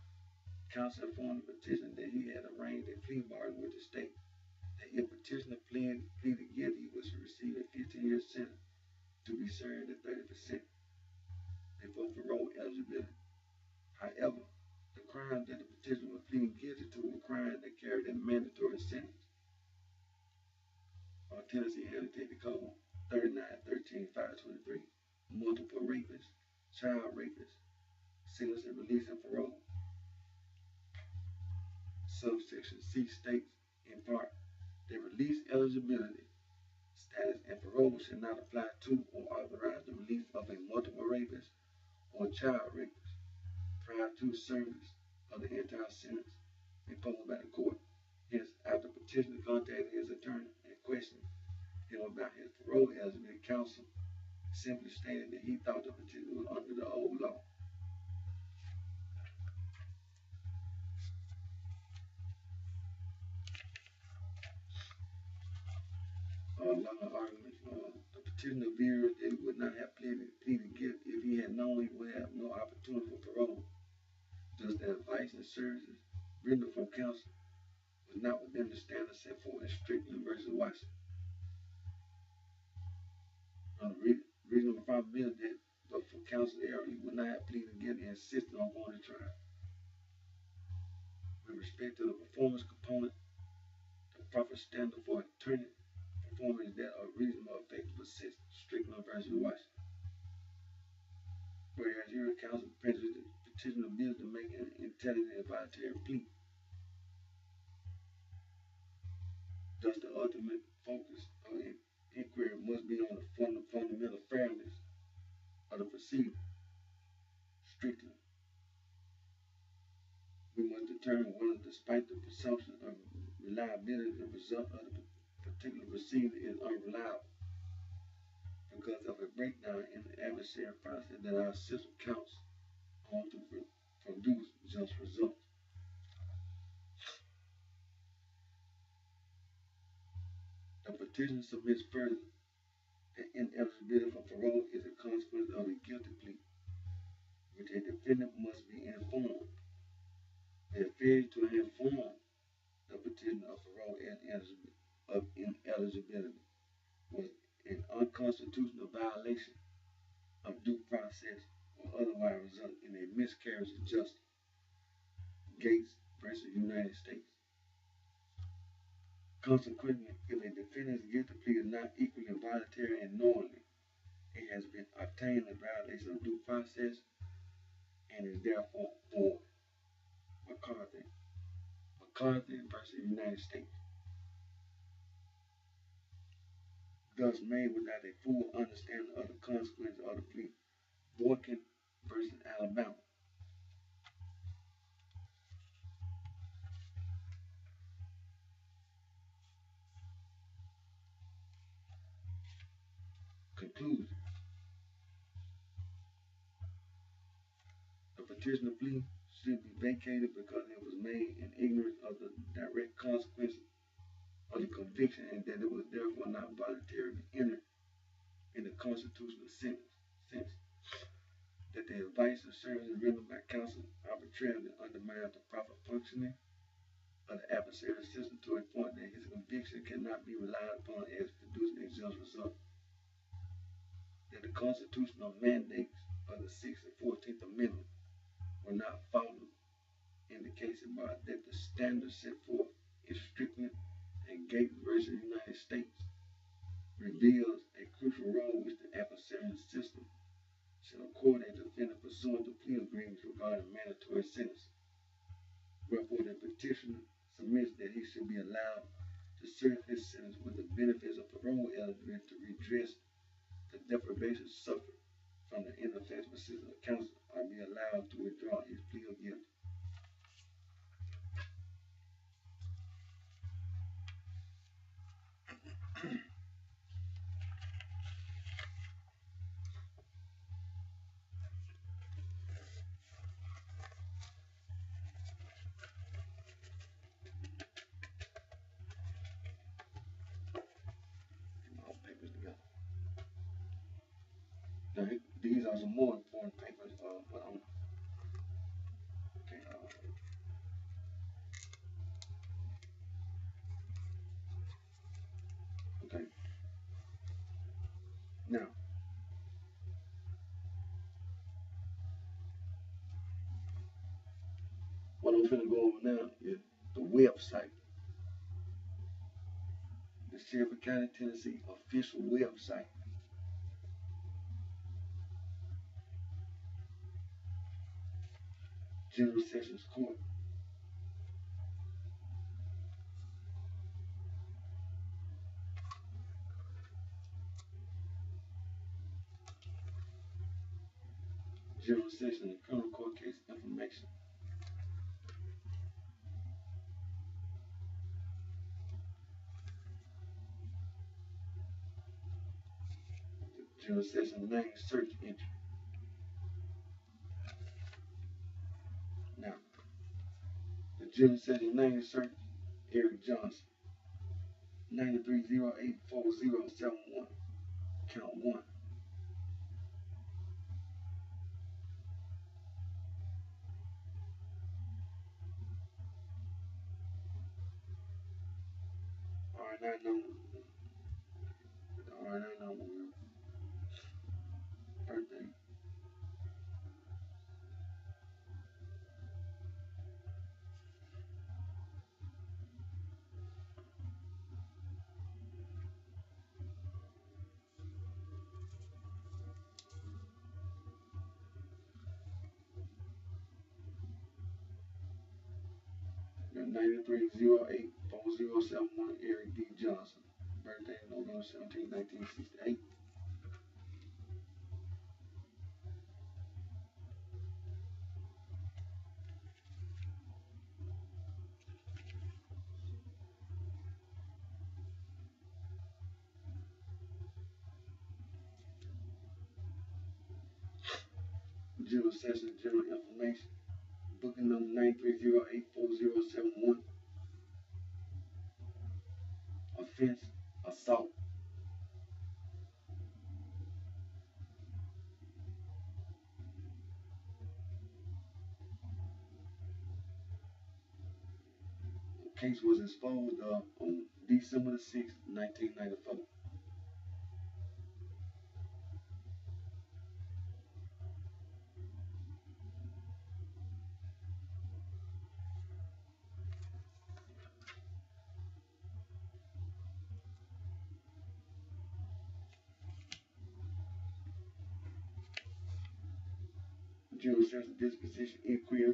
counsel informed the petitioner that he had arranged a plea bargain with the state that if petitioner pleaded guilty, he was to receive a 15-year sentence to be served at 30% before parole eligibility. However, the crime that the petitioner was pleading guilty to were crimes that carried a mandatory sentence. Tennessee Annotated Code 39-13-523, multiple rapists, child rapists, sentencing, release, and parole. Subsection C states, in part, that release eligibility, status, and parole should not apply to or authorize the release of a multiple rapist or child rapist prior to service of the entire sentence imposed by the court. Hence, after petitioner contacted his attorney and questioned him about his parole eligibility, counsel simply stated that he thought the petitioner was under the old law. Long argument. The petitioner veered that he would not have pleaded guilty if he had known he would have no opportunity for parole. Thus, the advice and services rendered from counsel was not within the standards set forth in Strickland versus Washington. Reasonable probability that, but for counsel error, he would not have pleaded guilty and insisted on going to trial. With respect to the performance component, the proper standard for attorney performance is that of reasonable effective assistance, Strickland versus Washington. Whereas here, counsel prejudice the petitioner's ability to make an intelligent and voluntary plea. Thus, the ultimate focus of the inquiry must be on the fundamental fairness of the proceeding. Strictly, we must determine whether, despite the presumption of reliability, the result of the particular proceeding is unreliable because of a breakdown in the adversary process that our system counts on to produce just results. The petitioner submits further that ineligibility for parole is a consequence of a guilty plea, which a defendant must be informed. The failure to inform the petitioner of parole of ineligibility was an unconstitutional violation of due process or otherwise result in a miscarriage of justice. Gates versus United States. Consequently, if a defendant's guilty plea is not equally voluntary and knowingly, it has been obtained in violation of due process and is therefore void. McCarthy versus United States. Thus made without a full understanding of the consequences of the plea. Boykin versus Alabama. Conclusion. The petitioner plea should be vacated because it was made in ignorance of the direct consequences of the conviction and that it was therefore not voluntarily entered in the constitutional sense. That the advice or services rendered by counsel arbitrarily undermines the proper functioning of the adversary's system to a point that his conviction cannot be relied upon as producing a just result. That the constitutional mandates of the 6th and 14th Amendment were not followed indicates about that the standard set forth in Strickland and Gates versus United States reveals a crucial role which the adversarial system shall accord a defendant pursuant to plea agreements regarding mandatory sentences. Wherefore the petitioner submits that he should be allowed to serve his sentence with the benefits of parole eligibility to redress the deprivation suffered from the ineffective assistance of counsel, or be allowed to withdraw his plea of guilty. All papers together. Now, these are some more important papers, but I'm okay. Okay. Now, what I'm going to go over now is the website, the Shelby County, Tennessee official website. General Sessions Court. General Sessions and Criminal Court Case Information. The General Sessions name search entry. Now, the General Sessions name search, Eric Johnson, 93084071, count 1. R9 number, R9 number, birthday. Got 93084071, Eric D. Johnson, birthday November 17, 1968. General Sessions General Information, booking number 93084071, offense, assault. The case was exposed on December the 6th, 1994. General Sessions disposition inquiry.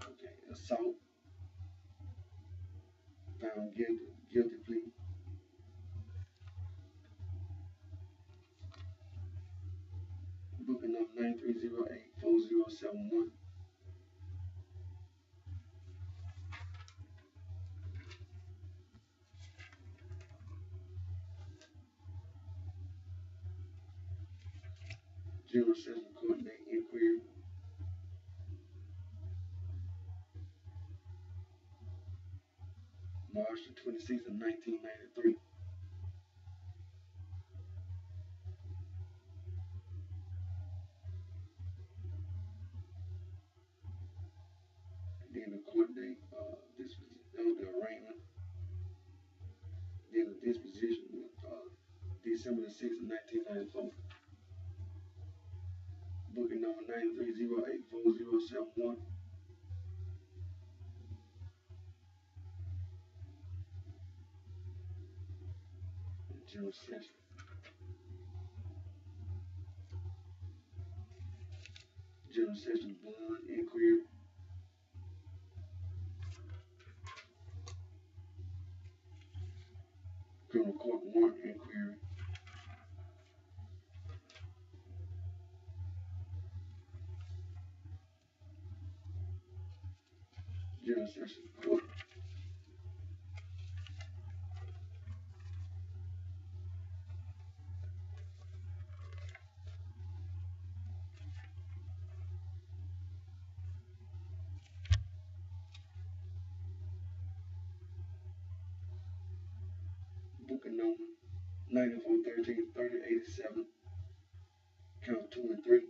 Okay, assault, found guilty plea. Booking number 93084071. General Sessions Court date inquiry. March the 26th of 1993. Then the court date, the arraignment. Then the disposition was December the 6th of 1994. Booking number 93084071. General session. General session bond inquiry. Criminal court warrant inquiry. General session court. Booking number 94133087. Count 2 and 3.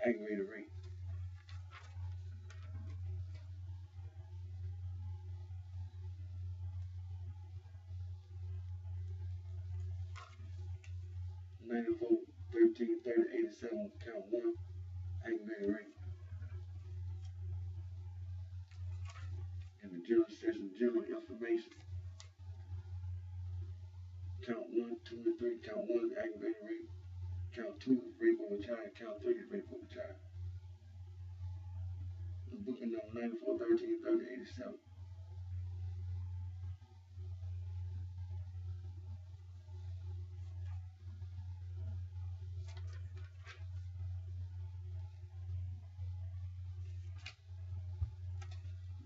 Aggravated rape. Count 1. Aggravated rape. In the general session, general information. Count 1, 2, and 3. Count 1, aggravated rape. Count 2, rape of a child. Count 3, rape of a child. Booking number 94133087.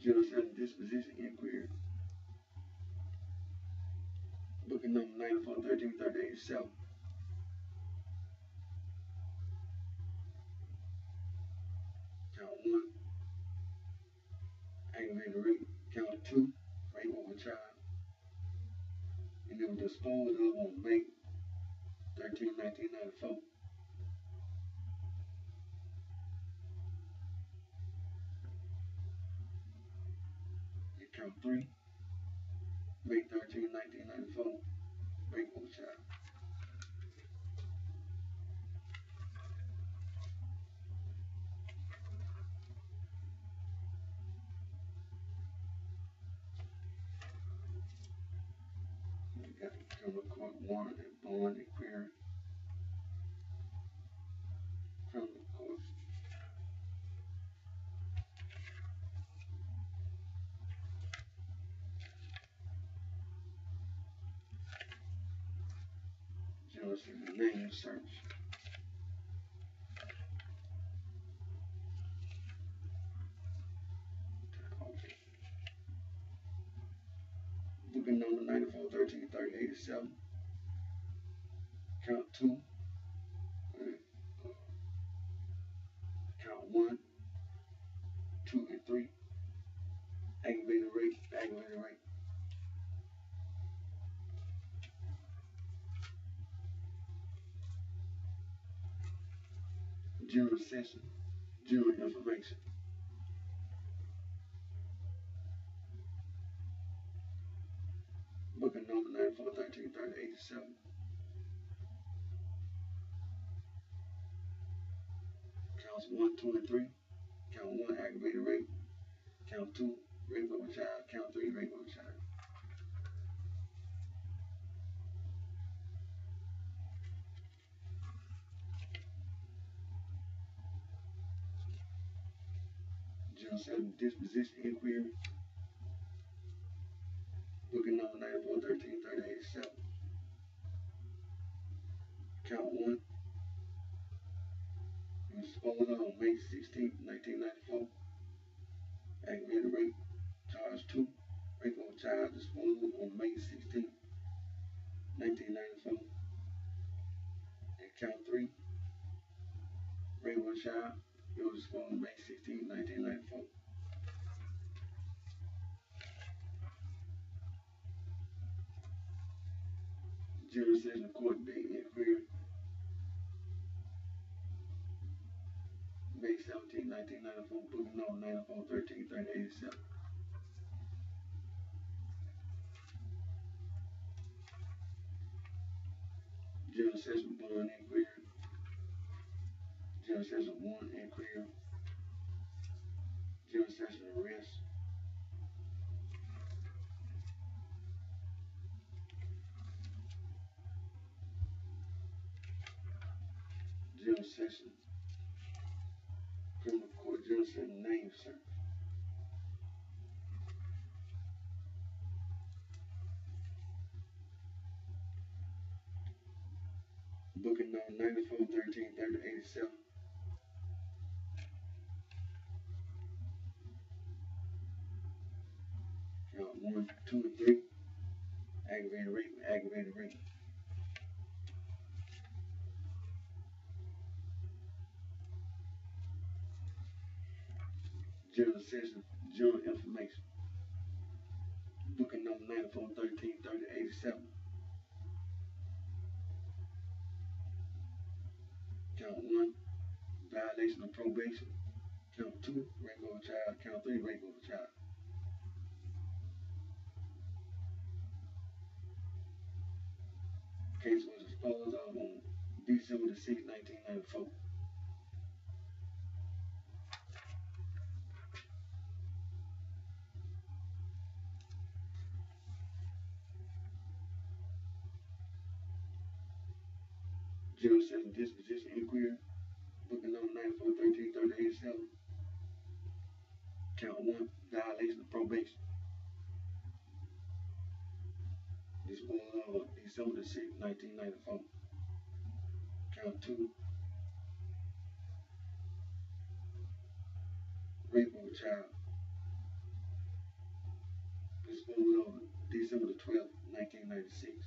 General session disposition inquiry. Booking number 94133087. Count 1, aggravated rape. Count 2, rape of a child. And it was disposed of on May 13, 1994. And count 3, May 13, 1994, rape of a child. We got the criminal court warrant and bond inquiry. Criminal court. General session name search. Okay. Booking number 94133087. Count 2. Count 1, 2, and 3. Aggravated rape. Aggravated rape. General session. General information. Booking number 94133087. Counts 1, 2, and 3. Count 1, aggravated rape. Count 2, rape of a child. Count 3, rape of a child. General session disposition inquiry. Booking number 94133087. Count 1. It was disposed of on May 16, 1994. Aggravated rape. Charge 2. Rape of a child disposed of on May 16, 1994. And count 3. Rape of a child. It was disposed on May 16, 1994. General session court date inquiry. May 17, 1994, booking number 94133087. General session bond inquiry. General session 1 inquiry. General session arrest. General session criminal court. General session name search. Booking number 94133087. Count 1, 2, and 3. Aggravated rape, aggravated rape. General session, general information. Booking number 94133087. Count 1, violation of probation. Count 2, rape of a child. Count 3, rape of a child. Case was disposed of on December the 6th, 1994. General session disposition inquiry. Booking number 94133087. Count 1, violation of probation. Disposed of on December the 6th, 1994. Count 2, rape of a child. Disposed of December the 12th, 1996.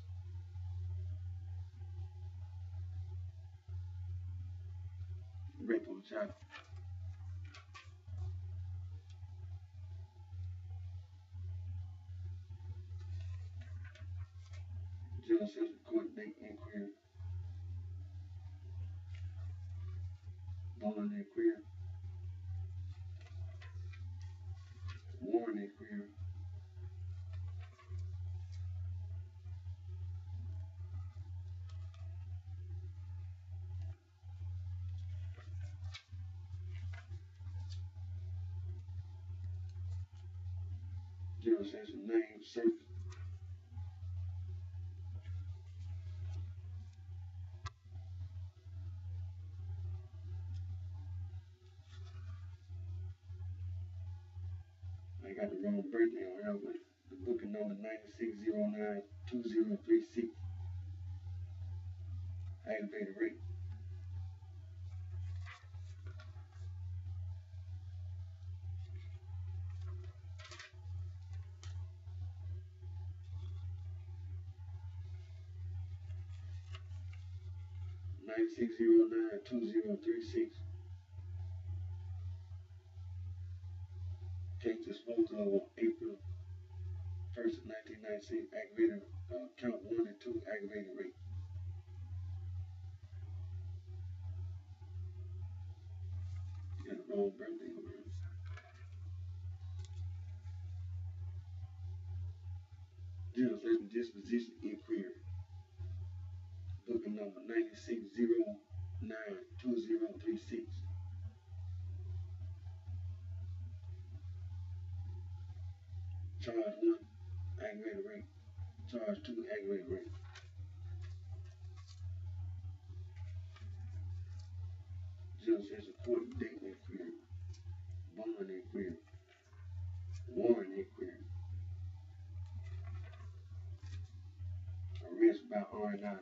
Rape of a child. General session court date inquiry. Bond inquiry. Warrant inquiry. General session name search. I got the wrong birthday on here, but the booking number 96092036. Aggravated rape. (96092036). Case disposed of on April 1st, 1996. Aggravated count 1 and 2 aggravated rape. Got the wrong birthday on here. General session disposition inquiry. Booking number 96092036. Charge 1, aggravated rape. Charge 2, aggravated rape. General session court date inquiry. Bond inquiry. Warrant inquiry. Arrest by R&I.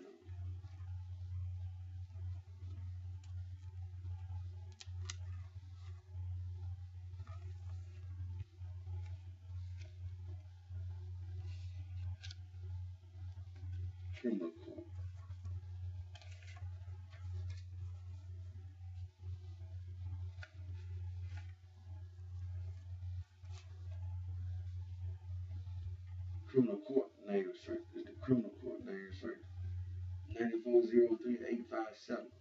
Criminal court. Criminal court name search is the criminal court name search. 9403857.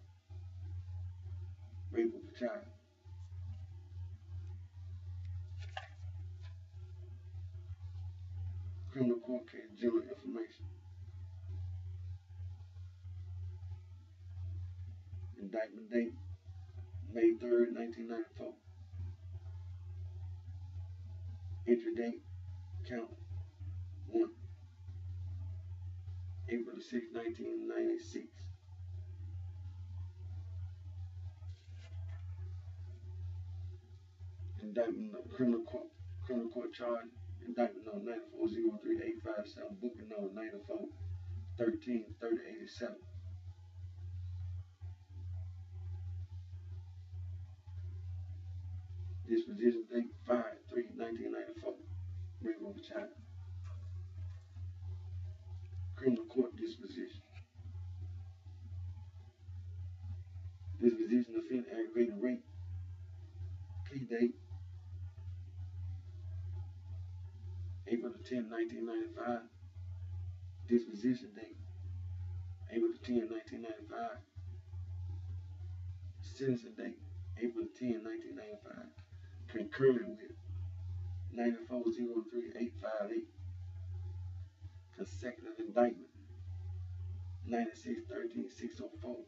Rape of a child. Criminal court case general information. Indictment date May 3rd, 1994. Entry date, count 1. April 6th, 1996. Indictment of criminal court charge. Indictment number 9403857. Booking number 94133087. Disposition date 5/3/1994. Rape of a child. Criminal court disposition. Disposition offense aggravated rape. Plea date April 10th, 1995. Disposition date April 10th, 1995. Sentencing date April 10th, 1995. Concurrent with 9403858. Consecutive indictment 9613-604.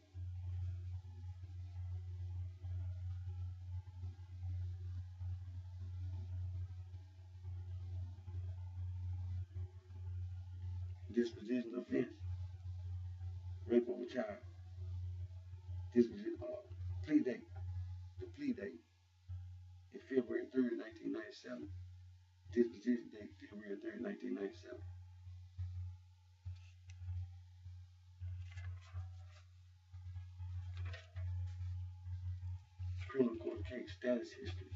Disposition offense rape of a child. Disposition plea date. The plea date is February 3rd, 1997. Disposition date February 3rd, 1997. Criminal court case status history.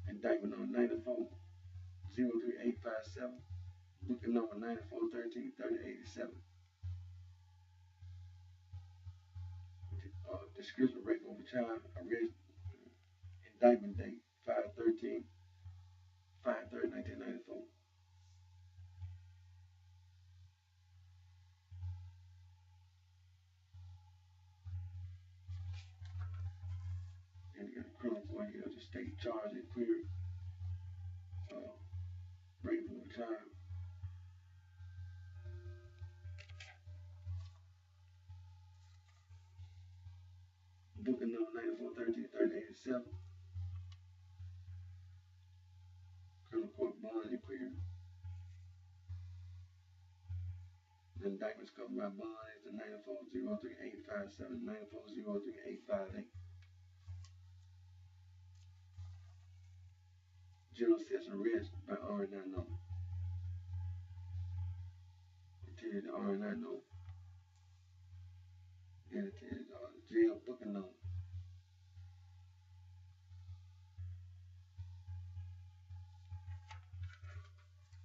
Indictment number 9403857. Booking number 94133087. Description of rape of a child. Arrest. Indictment date 5/3/1994. And you got a criminal court here to state charge and clear rape of a child. Booking number 94133087. Criminal court bond and clear. The indictments covered by bond is the 9403857, 9403858. General session arrest by R9 number. It tells the R9 number. Then it tells jail booking number.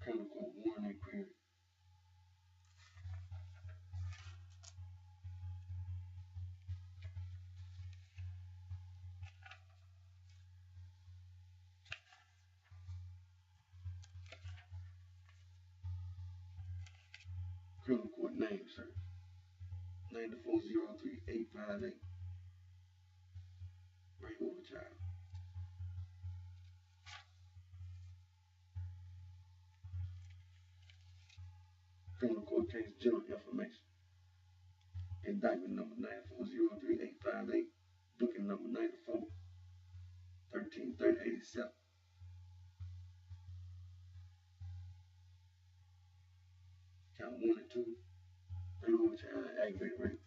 Criminal court warrant and query. Criminal court name search 9403858. Rape of a child. Criminal court case general information. Indictment number 9403858. Booking number 94133087. Count 1 and 2. Rape of a child, aggravated rape.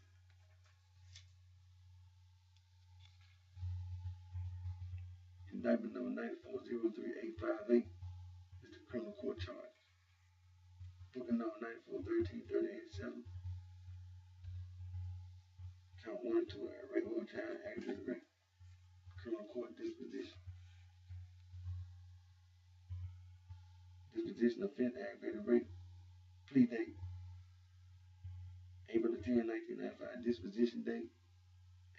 Indictment number 9403858 is the criminal court charge. Booking number 94133087. Count 1 and 2, rape of a child, aggravated rape. Criminal court disposition. Disposition offense, aggravated rape. Plea date April 10th, 1995. Disposition date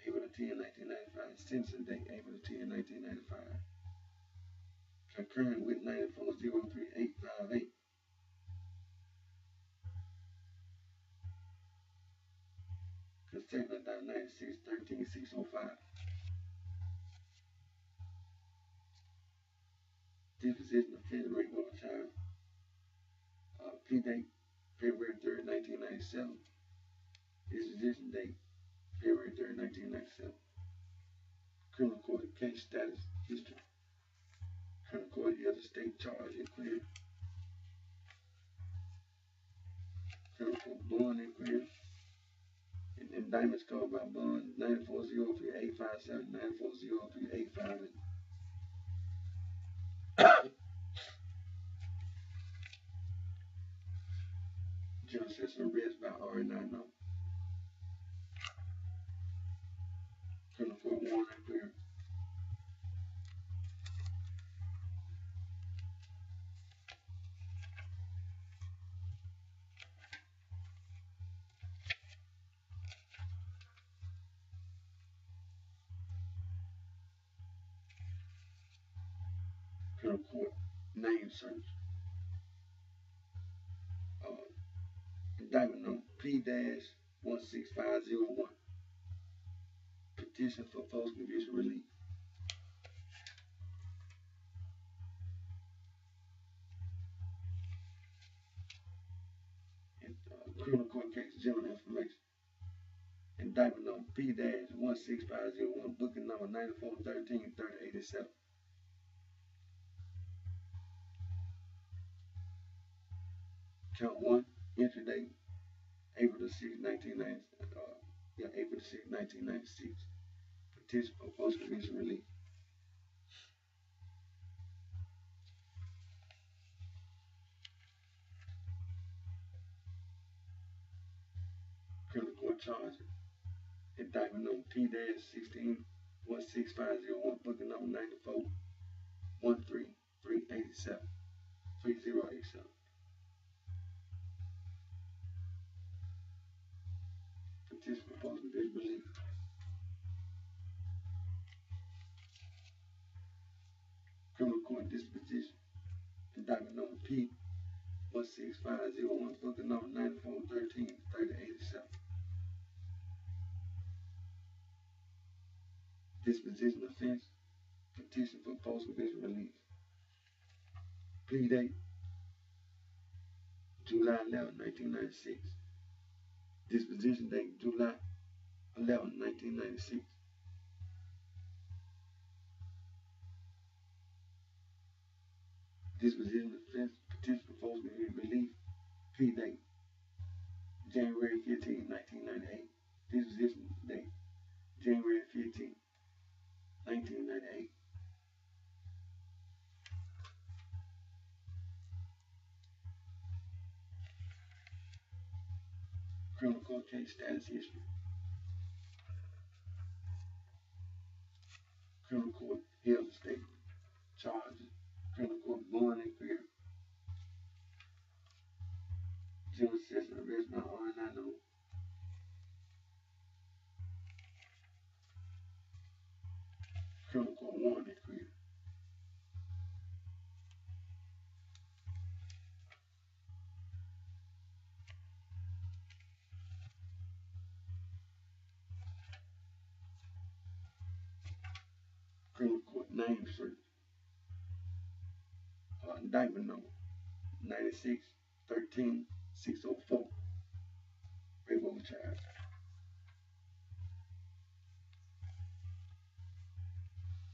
April 10th, 1995. Sentencing date April 10th, 1995. Concurrent with 9403858. Consecutive 9613-605. Disposition offense rape of a child. Plea date February 3rd, 1997. Disposition date February 3rd, 1997. Criminal court case status history. Criminal court year the state charge and clear. Criminal court bond and clear. Indictments called by bond 9403857, 9403858. General says arrest by R9. Criminal court warrant and clear. Criminal court name search. Indictment number P-16501. Petition for post-conviction relief. Criminal court case general information. Indictment number P-16501, booking number 9413-3087. Count 1, entry date, April the 6th, 1996. Petition for post-conviction relief. Criminal court charge. Indictment number P-16-16501, booking number 9413-387. Petition for post-conviction relief. Criminal court disposition. Indictment number P-16501, booking number 9413-3087. Disposition offense. Petition for post-conviction relief. Plea date, July 11, 1996. Disposition date, July 11, 1996. Disposition offense. Petition for post-conviction relief. Plea date, January 15, 1998. Disposition date, January 15, 1998. Criminal court case status history. Criminal court held state charges. Criminal court bond and clear. General session arrest by R9. Criminal court warrant and clear. Criminal court name search. Indictment number 96-13-604. Railroad charge.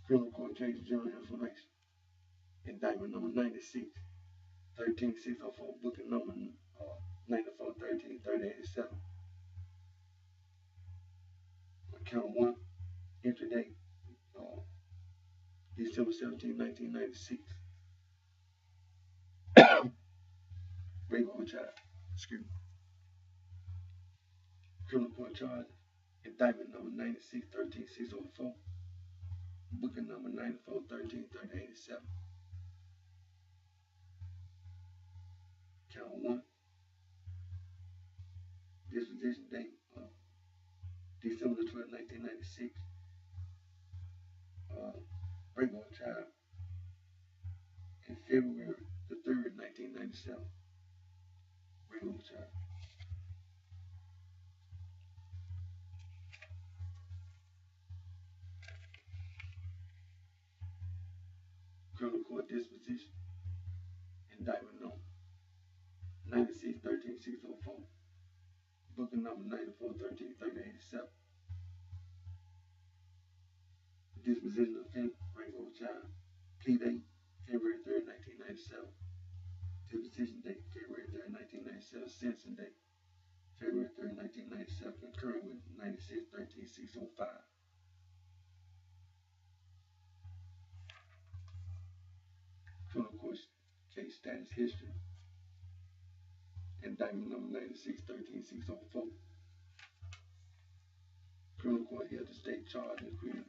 Criminal court case general information. Indictment number 96-13-604, booking number 9413-3087. Count 1, entry date, December 17, 1996. Railroad charge. Excuse me. Criminal court charge. Indictment number 96-13-604, booking number 9413-3087. Count 1. Disposition date, December 12, 1996. Railroad trial in February the 3rd, 1997. Railroad trial. Criminal court disposition. Indictment number 96-13-604, booking number 9413-3087. Disposition of offense, rainbow child. Plea date, February 3rd, 1997. Disposition date, February 3rd, 1997. Sentencing date, February 3rd, 1997. Concurrent with 96-13-605. Criminal court case status history. Indictment number 96-13-604. Criminal court held the state charge inquiry.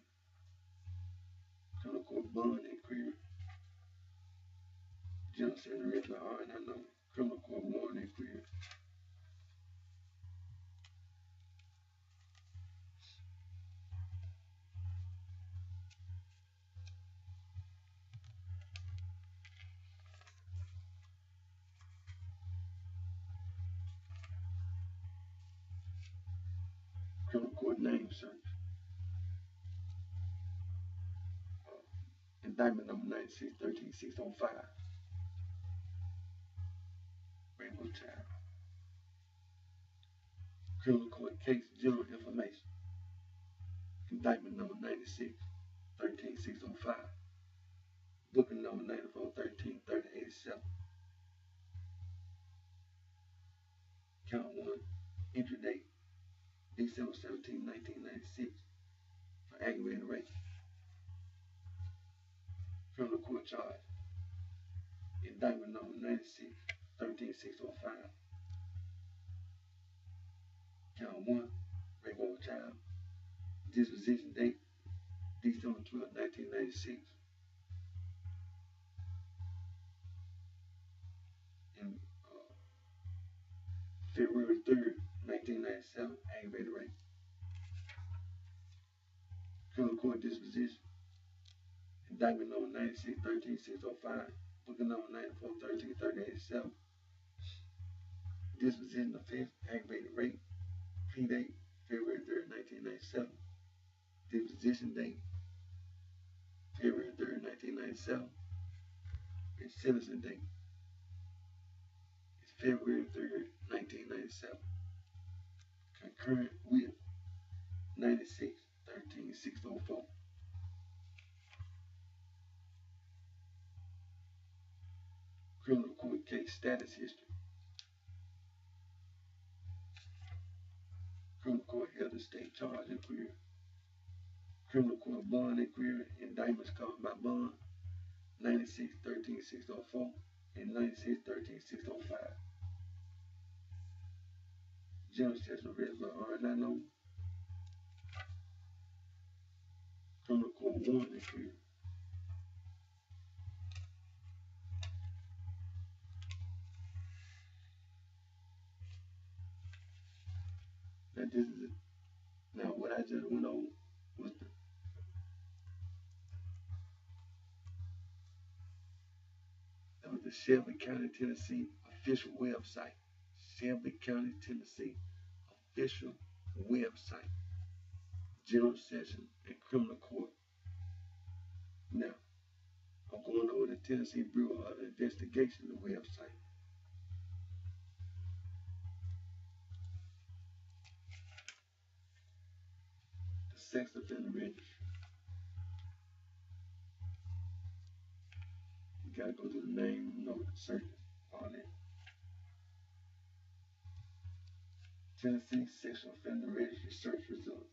Criminal court bond inquiry. General Center regular R&I number. Criminal court warrant inquiry. Criminal court name search. Indictment number 96-13-605. Rainbow Child. Criminal court case general information. Indictment number 96-13-605. Booking number 94-13-3087. Count 1. Entry date December 17, 1996. For aggravated rape. Criminal court charge. Indictment number 96-13-605. Count 1. Rape of a child. Disposition date December 12, 1996. And February 3rd, 1997. Aggravated rape. Criminal court disposition. Indictment number 96-13-605. Booking number 94-13-3087. Disposition offense, aggravated rape. Plea date, February 3rd, 1997. Disposition date, February 3rd, 1997. And sentencing date is February 3rd, 1997. Concurrent with 96-13-604. Criminal court case status history. Criminal court held a state charge inquiry. Criminal court bond inquiry. Indictments called by bond 96-13-604 and 96-13-605. General Session regular R&I number. Criminal court warrant inquiry. Now this is it. Now what I just went over was the Shelby County, Tennessee official website. Shelby County, Tennessee official website. General Session and Criminal Court. Now, I'm going over the Tennessee Bureau of Investigation website. The sex offender registry. You gotta go to the name, search, all that. Tennessee Sexual Offender Registry search results.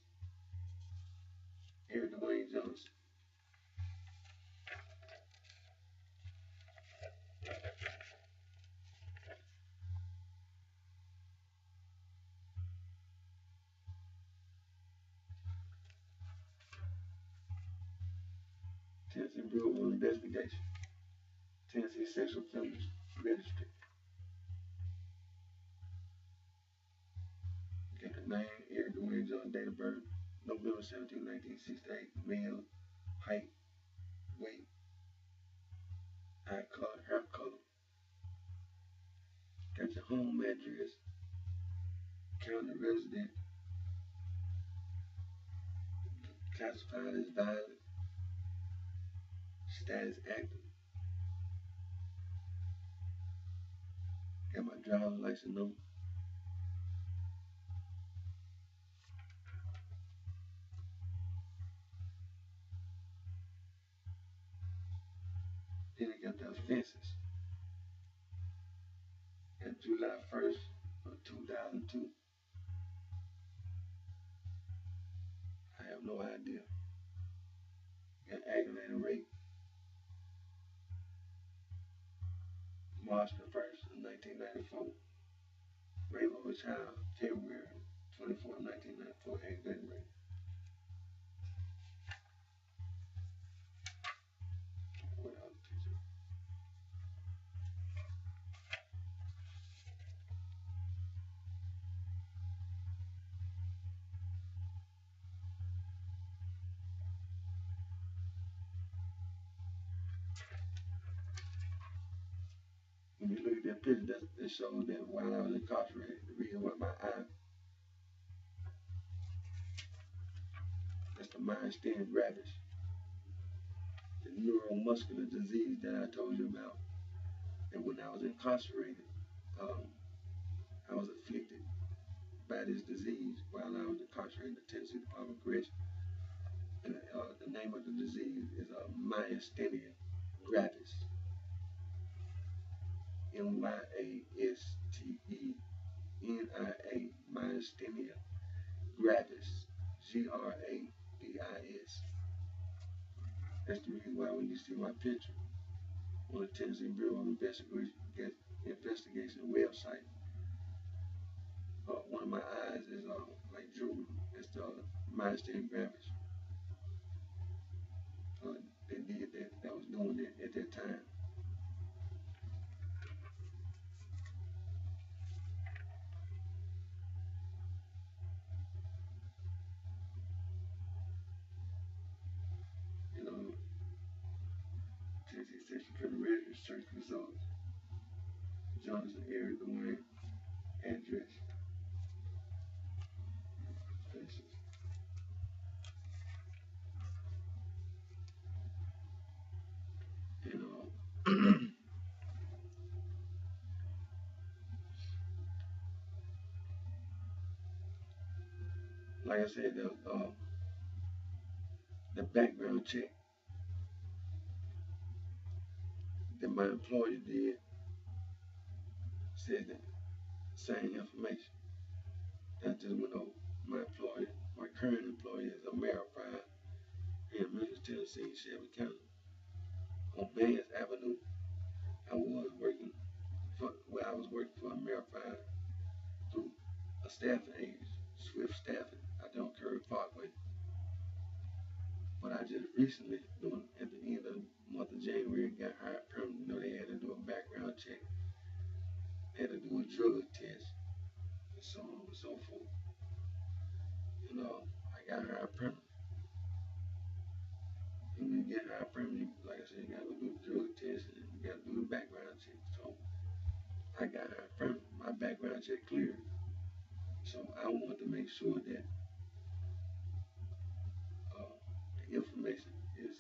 Eric Dwayne Johnson. Tennessee Bureau of Investigation. Tennessee Sexual Offenders Registry. Got the name, Eric Dwayne Johnson, date of birth, November 17, 1968, male, height, weight, eye color, hair color. Got your home address, county resident, classified as violent, status active. Got my driver's license number. Then I got the offenses. And July 1st of 2002, I have no idea. Got aggravated rape March the 1st of 1994. Rape of a child February 24th, 1994. Aggravated rape. What else? When you look at that picture, that shows that while I was incarcerated, the reason why my eye, that's the myasthenia gravis, the neuromuscular disease that I told you about. And when I was incarcerated, um, I was afflicted by this disease while I was incarcerated in the Tennessee Department of Correction. And the name of the disease is myasthenia gravis. MYASTENIA, myasthenia gravis, GRAVIS. That's the reason why when you see my picture on the Tennessee Bureau of Investigation website, one of my eyes is like drooping. It's the myasthenia gravis. They did that. That was doing it at that time. You know, Tennessee Section Federal Register search results. Johnson area, Dwayne, address, places. You know, like I said, the background check that my employer did said that same information. I just went over. My employer, my current employer is Ameripride in Memphis, Tennessee, Shelby County, on Vance Avenue. I was working for Ameripride through a staffing agency, Swift Staffing, out there on Curry Parkway. But I just recently, at the end of the month of January, got hired permanently. You know, they had to do a background check, they had to do a drug test, and so on and so forth. You know, I got hired permanently. And when you get hired permanently, like I said, you gotta do a drug test and you gotta do a background check. So I got hired permanently. My background check cleared. So I wanted to make sure that the information is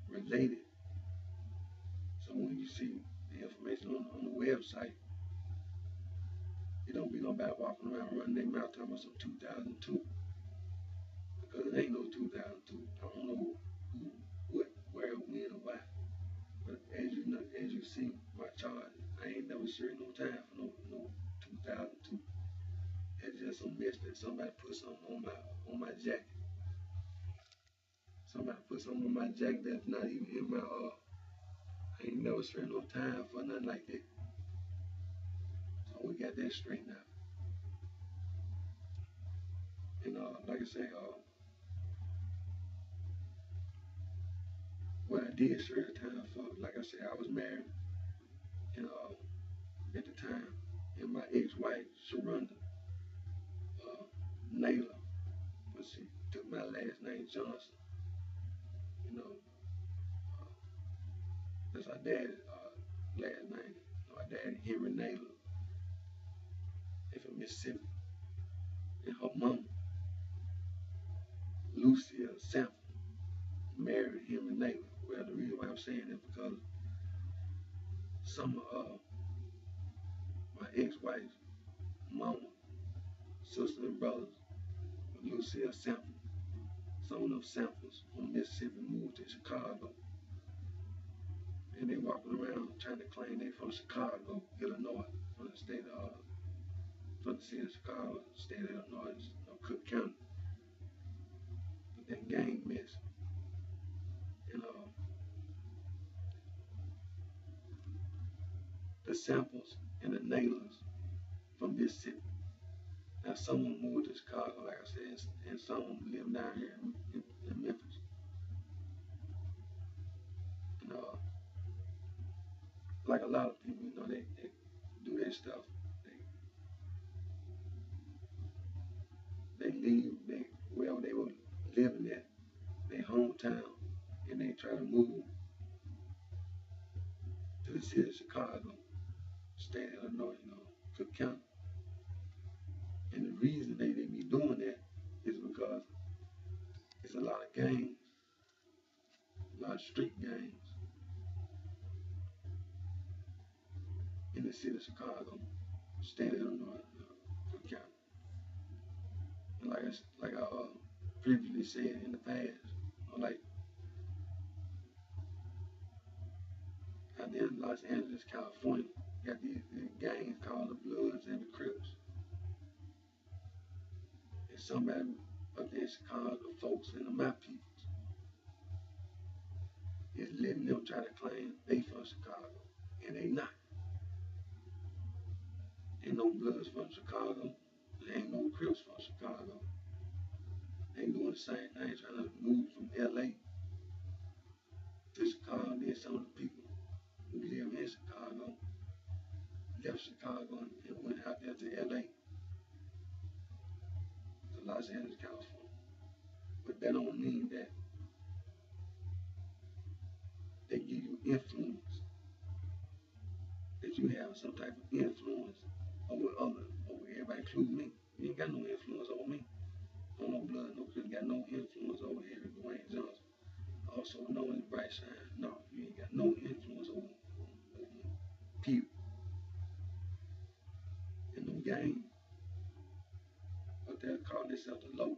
related. So when you see the information on the website, it don't be nobody walking around running their mouth talking about some 2002, because it ain't no 2002. I don't know who, what, where, when, or why. But as you know, as you see my charge, I ain't never served no time for no 2002. It's just some mess that somebody put something on my jacket. Somebody put something on my jacket that's not even in my I ain't never spent no time for nothing like that. So we got that straightened out. And like I say, what I did serve time for, like I said, I was married, and at the time, and my ex-wife, Sharonda Naylor, but she took my last name Johnson. You know, that's our dad's last name. My dad, Henry Naylor, they from Mississippi, and her mama, Lucia Sample, married Henry Naylor. Well, the reason why I'm saying that because some of my ex-wife's mama, sister, and brothers, Lucia Sample. some of them samples from Mississippi moved to Chicago, and they walking around trying to claim they from Chicago, Illinois, from the state of from the city of Chicago, state of Illinois, Cook County. But that gang mess, and the samples and the nailers from Mississippi. Now some of them moved to Chicago, like I said, and some of them live down here in Memphis. And like a lot of people, they do their stuff. They leave wherever they were living at, their hometown, and they try to move to the city of Chicago, state of Illinois, Cook County. And the reason they be doing that is because it's a lot of gangs, a lot of street gangs in the city of Chicago, state of Illinois, Cook County. And like I previously said in the past, like out there in Los Angeles, California, got these gangs called the Bloods and the Crips. And somebody up there in Chicago, the folks and the my people, is letting them try to claim they from Chicago, and they not. Ain't no Bloods from Chicago. There ain't no Crips from Chicago. They doing the same thing, trying to move from LA to Chicago. Then some of the people who live in Chicago left Chicago and went out there to LA, to Los Angeles, California. But that don't mean that they give you influence, that you have some type of influence over everybody, including me. You ain't got no influence over me. No Blood, no Chris got no influence over here. Dwayne Johnson, also known as BrightShine. No, you ain't got no influence over me. People. And them gangs up there calling themselves the low,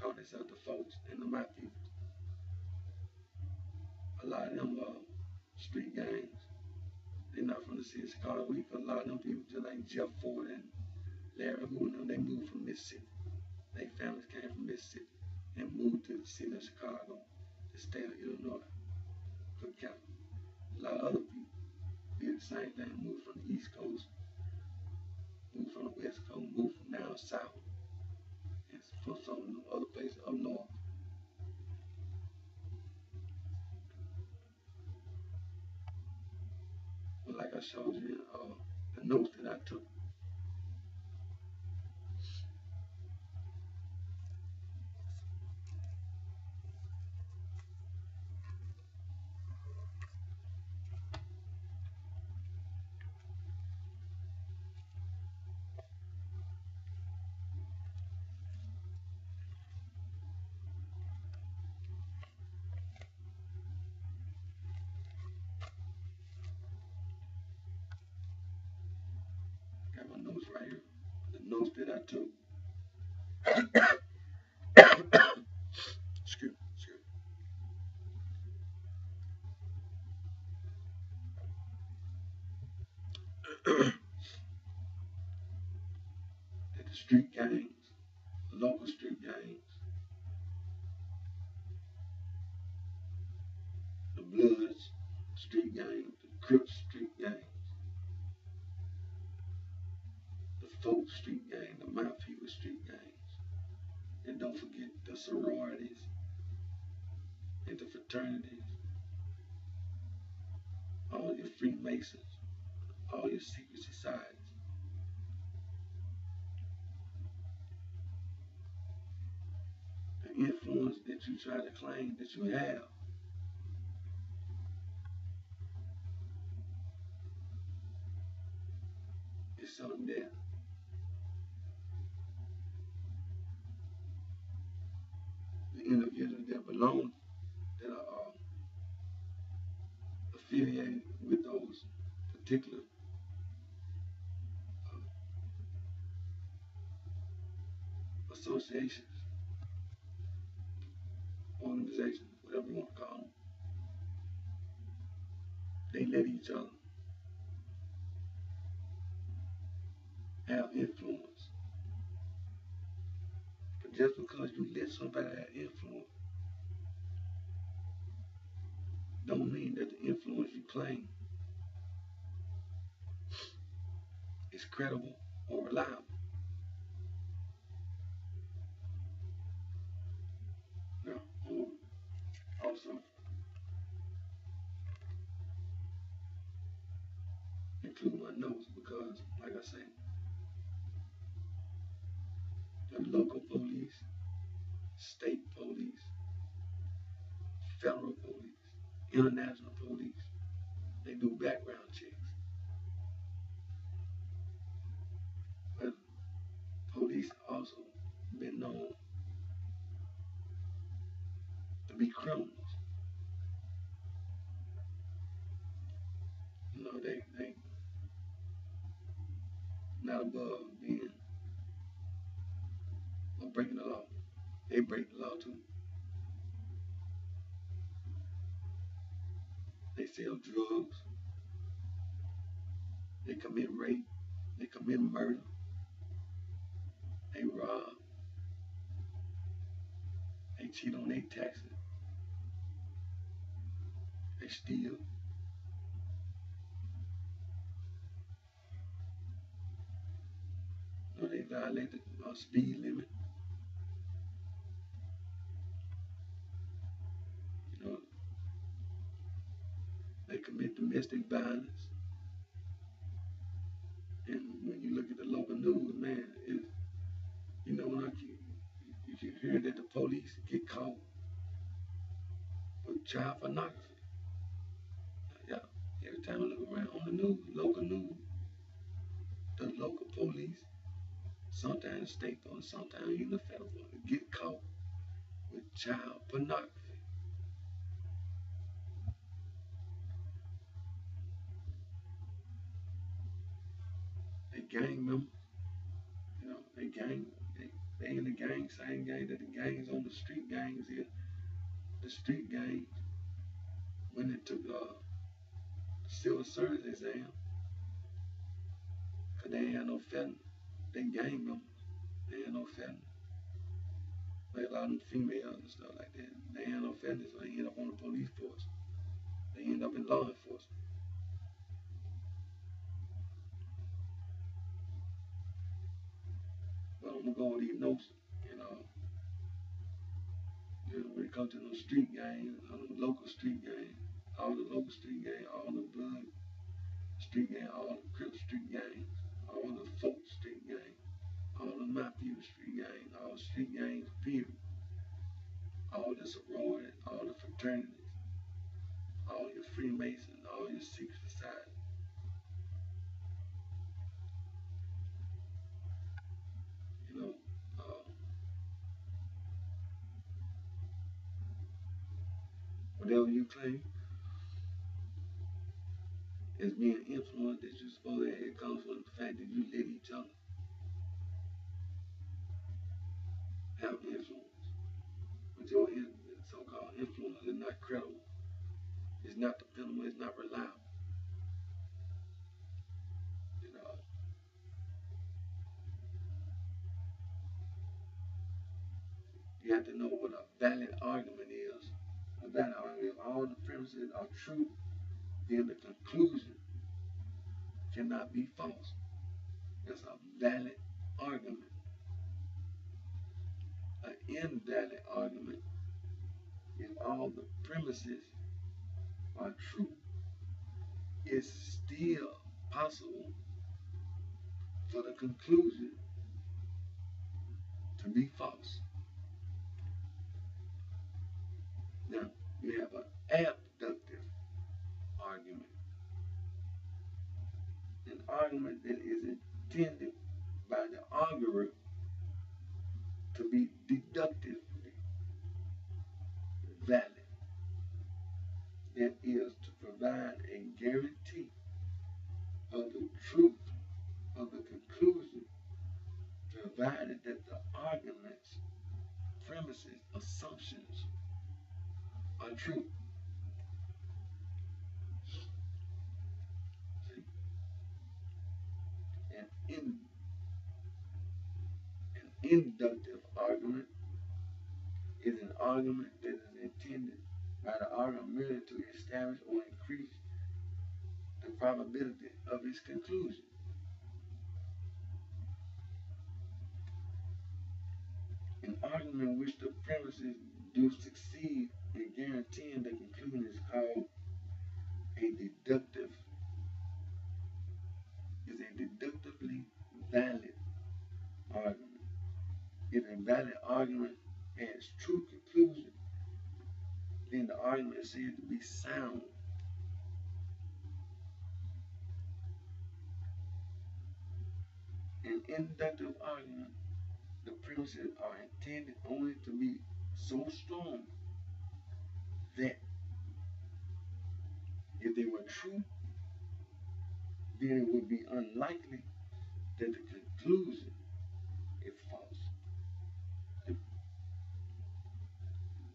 calling themselves the folks and the my people. A lot of them street gangs, they're not from the city of Chicago. A lot of them people, just like Jeff Ford and Larry Hoover, they moved from Mississippi. Their families came from Mississippi and moved to the city of Chicago, the state of Illinois, Cook County. A lot of other people did the same thing, moved from the East Coast, moved from the West Coast, moved from down south, and from some of the other places up north. But like I showed you in the notes that I took, got my notes right here. The notes that I took. Excuse me. That the street gangs, local street gangs, the Bloods street gangs, the Crips street gangs, the folk street gang, the my people street gangs. And don't forget the sororities and the fraternities, all your Freemasons, all your secret societies. The influence that you try to claim that you have is something that the individuals that belong, that are affiliated with those particular associations, organizations, whatever you want to call them, they let each other have influence. But just because you let somebody have influence, don't mean that the influence you claim is credible or reliable. Now, also include my notes because, like I said, the local police, state police, federal police, international police, they do background checks. But police also been known to be criminals. You know, they not above being or breaking the law. They break the law too. They sell drugs. They commit rape. They commit murder. They rob. They cheat on their taxes. They steal. You know, they violate the speed limit. You know, they commit domestic violence. And when you look at the local news, man, you know, when you can hear that the police get caught with child pornography. Yeah, every time I look around on the news, local news, the local police, sometimes state police, sometimes even the federal police, get caught with child pornography. They gang members, you know, they in the gang, same gang that the gangs on the street gangs is. The street gangs, when they took civil service exam, because they ain't had no felony. They gang members, they ain't no felony. Like a lot of them females and stuff like that. They ain't no felony, so they end up on the police force. They end up in law enforcement. But I'm gonna go with these notes, you know, when it comes to those street gangs, local street gangs, all the local street gangs, all the blood street gangs, all the crip street gangs, all the folk street gangs, all the mafia street gangs, all the street gangs, period. All the sororities, all the fraternities, all your Freemasons, all your secret societies. You know, uh, whatever you claim as being influenced that you're supposed to have, it comes from the fact that you let each other have influence. But your so-called influence is not credible. It's not dependable. It's not reliable. You know, you have to know what a valid argument is. A valid argument, if all the premises are true, then the conclusion cannot be false. That's a valid argument. An invalid argument, if all the premises are true, it's still possible for the conclusion to be false. Now, you have an abductive argument, an argument that is intended by the arguer to be deductively valid. That is to provide a guarantee of the truth of the conclusion, provided that the argument's premises, assumptions untrue. See, an, in, an inductive argument is an argument that is intended by the argument merely to establish or increase the probability of its conclusion. An argument in which the premises do succeed in guaranteeing the conclusion is called a deductive, is a deductively valid argument. If a valid argument has true conclusion, then the argument is said to be sound. In inductive argument, the premises are intended only to be so strong that if they were true, then it would be unlikely that the conclusion is false.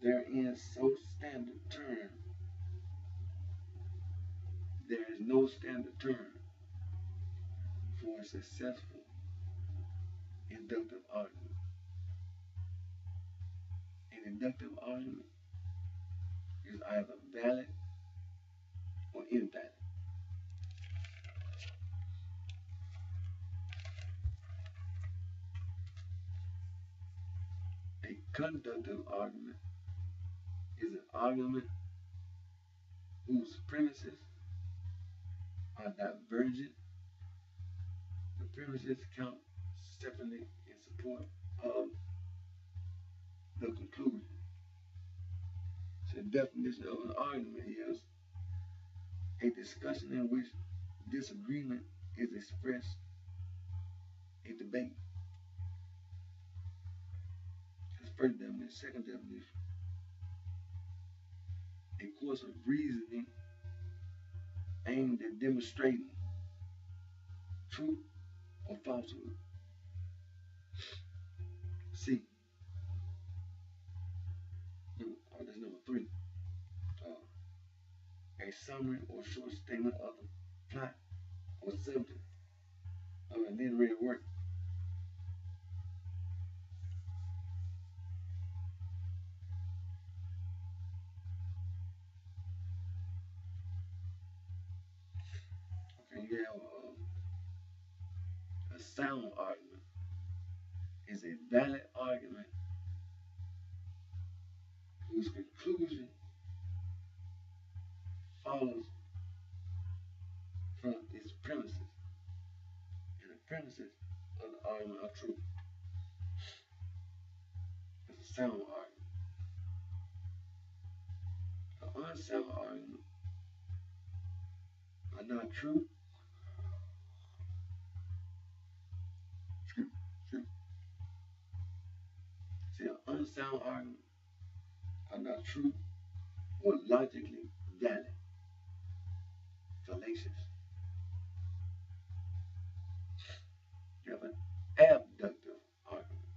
There is so standard term. There is no standard term for a successful inductive argument. An inductive argument is either valid or invalid. A conductive argument is an argument whose premises are divergent. The premises count separately in support of the conclusion. So the definition of an argument is a discussion in which disagreement is expressed, a debate. That's first definition. Second definition, a course of reasoning aimed at demonstrating truth or falsehood. C. That's number 3. A summary or short statement of the plot or subject of a literary work. Okay, you have a sound argument is a valid argument whose conclusion follows from its premises, and the premises of the argument are true. It's a sound argument. An unsound argument are not true. See, an unsound argument are not true or logically valid. Fallacious. You have an abductive argument.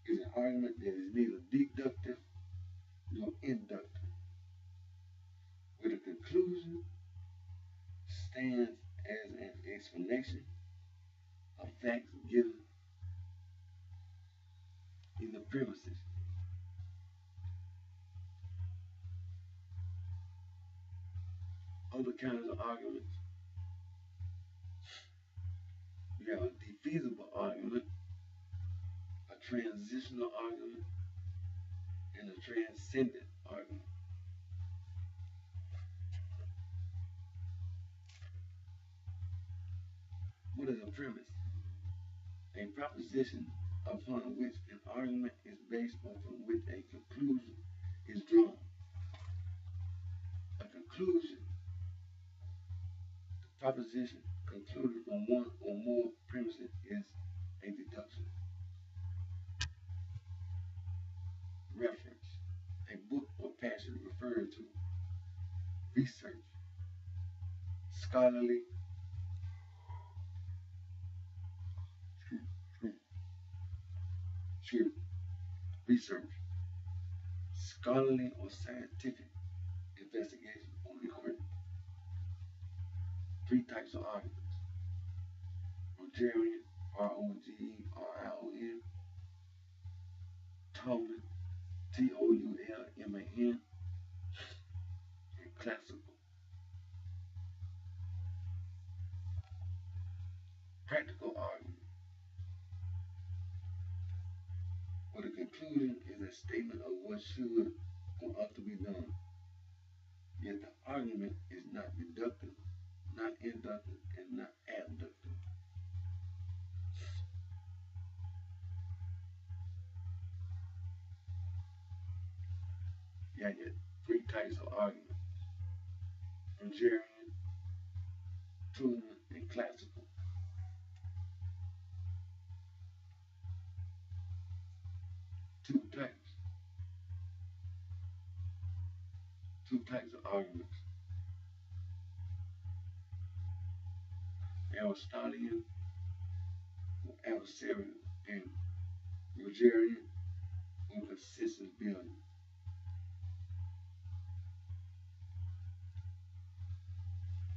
It's an argument that is neither deductive nor inductive, where the conclusion stands as an explanation of facts given in the premises. Other kinds of arguments, you have a defeasible argument, a transitional argument, and a transcendent argument. What is a premise? A proposition upon which an argument is based or from which a conclusion is drawn. A conclusion, the proposition concluded from one or more premises, is a deduction. Reference, a book or passage referred to. Research, scholarly, research, scholarly or scientific investigation on the question. Three types of arguments. Rogerian, Rogerion, Tolman, Toulman, and classical. Practical argument, where the conclusion is a statement of what should or ought to be done. Yet the argument is not deductive, not inductive, and not abductive. Yeah, yeah, three types of argument. Rogerian, Toulman, and classical. Two types. Two types of arguments. Aristotelian or adversarial, and Rogerian or consensus building.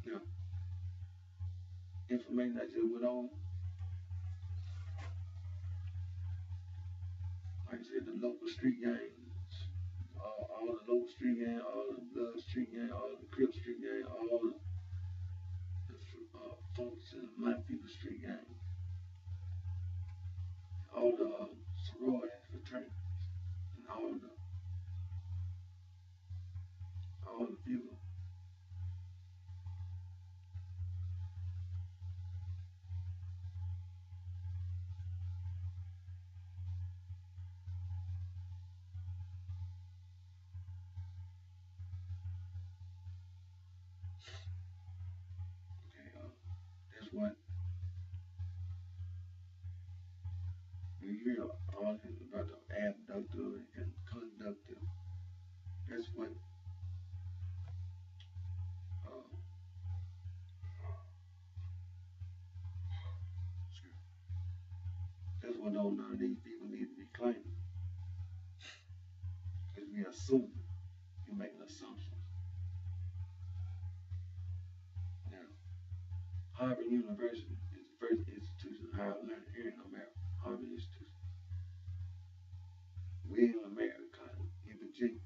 Now, information I just went on, like I said, the local street gangs, all the local street gangs, all the blood street gangs, all the Crip street gangs, all the folks in the Mafia street gangs, all the sororities, fraternities, and all the people. Okay, that's what when you hear all this about the abductor and conductor. That's what uh, that's what all none of these people need to be claiming. Because we assume you're making assumptions. Now, Harvard University is the first institution of higher learning here in America. Harvard Institution. William and Mary College in Virginia.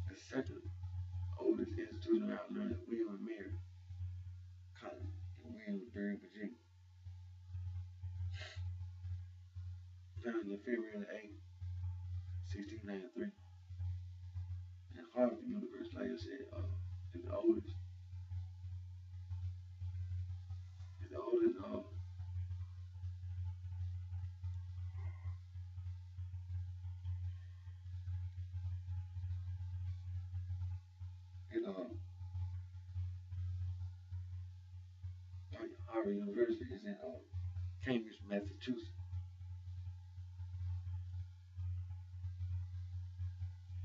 The second oldest institution of higher learning is William and Mary College in Williamsburg, Virginia. Founded on February 8, 1693. And Harvard University, like I said, is the oldest. Is the oldest. And Harvard University is in Cambridge, Massachusetts.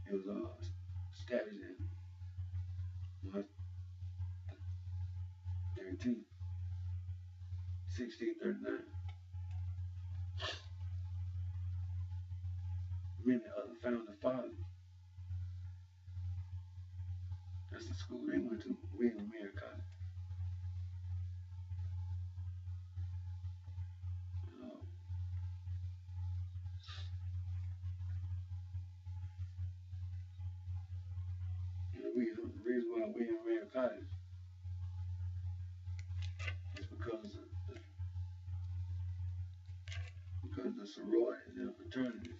It was established in March 13, 1639. Many other founding fathers. That's the school they went to, William and Mary College. Uh, the reason why William and Mary College is because the sororities and fraternities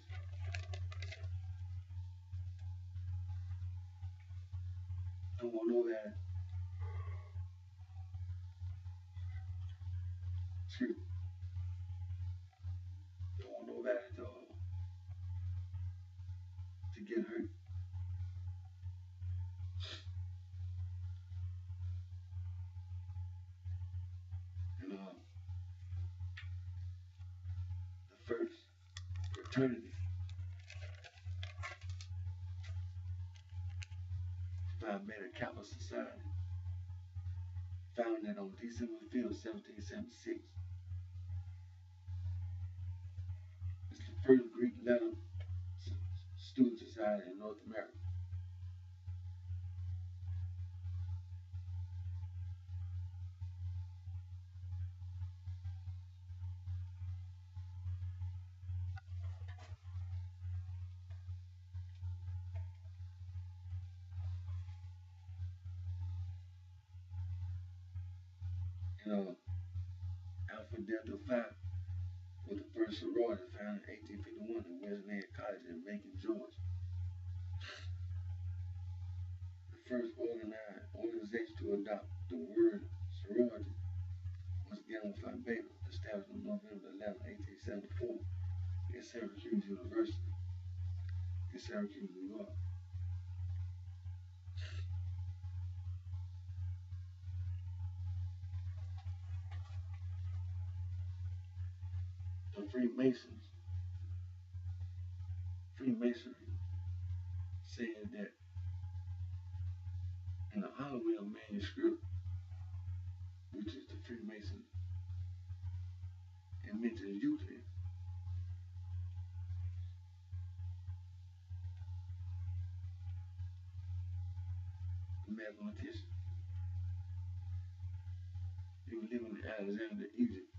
don't want no that. Excuse me, don't want no that to get hurt. And the first fraternity Phi Beta Kappa Society founded on December 5th, 1776. It's the first Greek letter student society in North America. And Alpha Delta Phi was the first sorority founded in 1851 at Wesleyan College in Macon, Georgia. The first organized organization to adopt the word sorority was Gamma Phi Beta, established on November 11, 1874 at Syracuse University in Syracuse, New York. The Freemasonry said that in the Hollowell manuscript, which is the Freemason, it mentions Euclid. The mathematician. He was living in Alexandria, Egypt.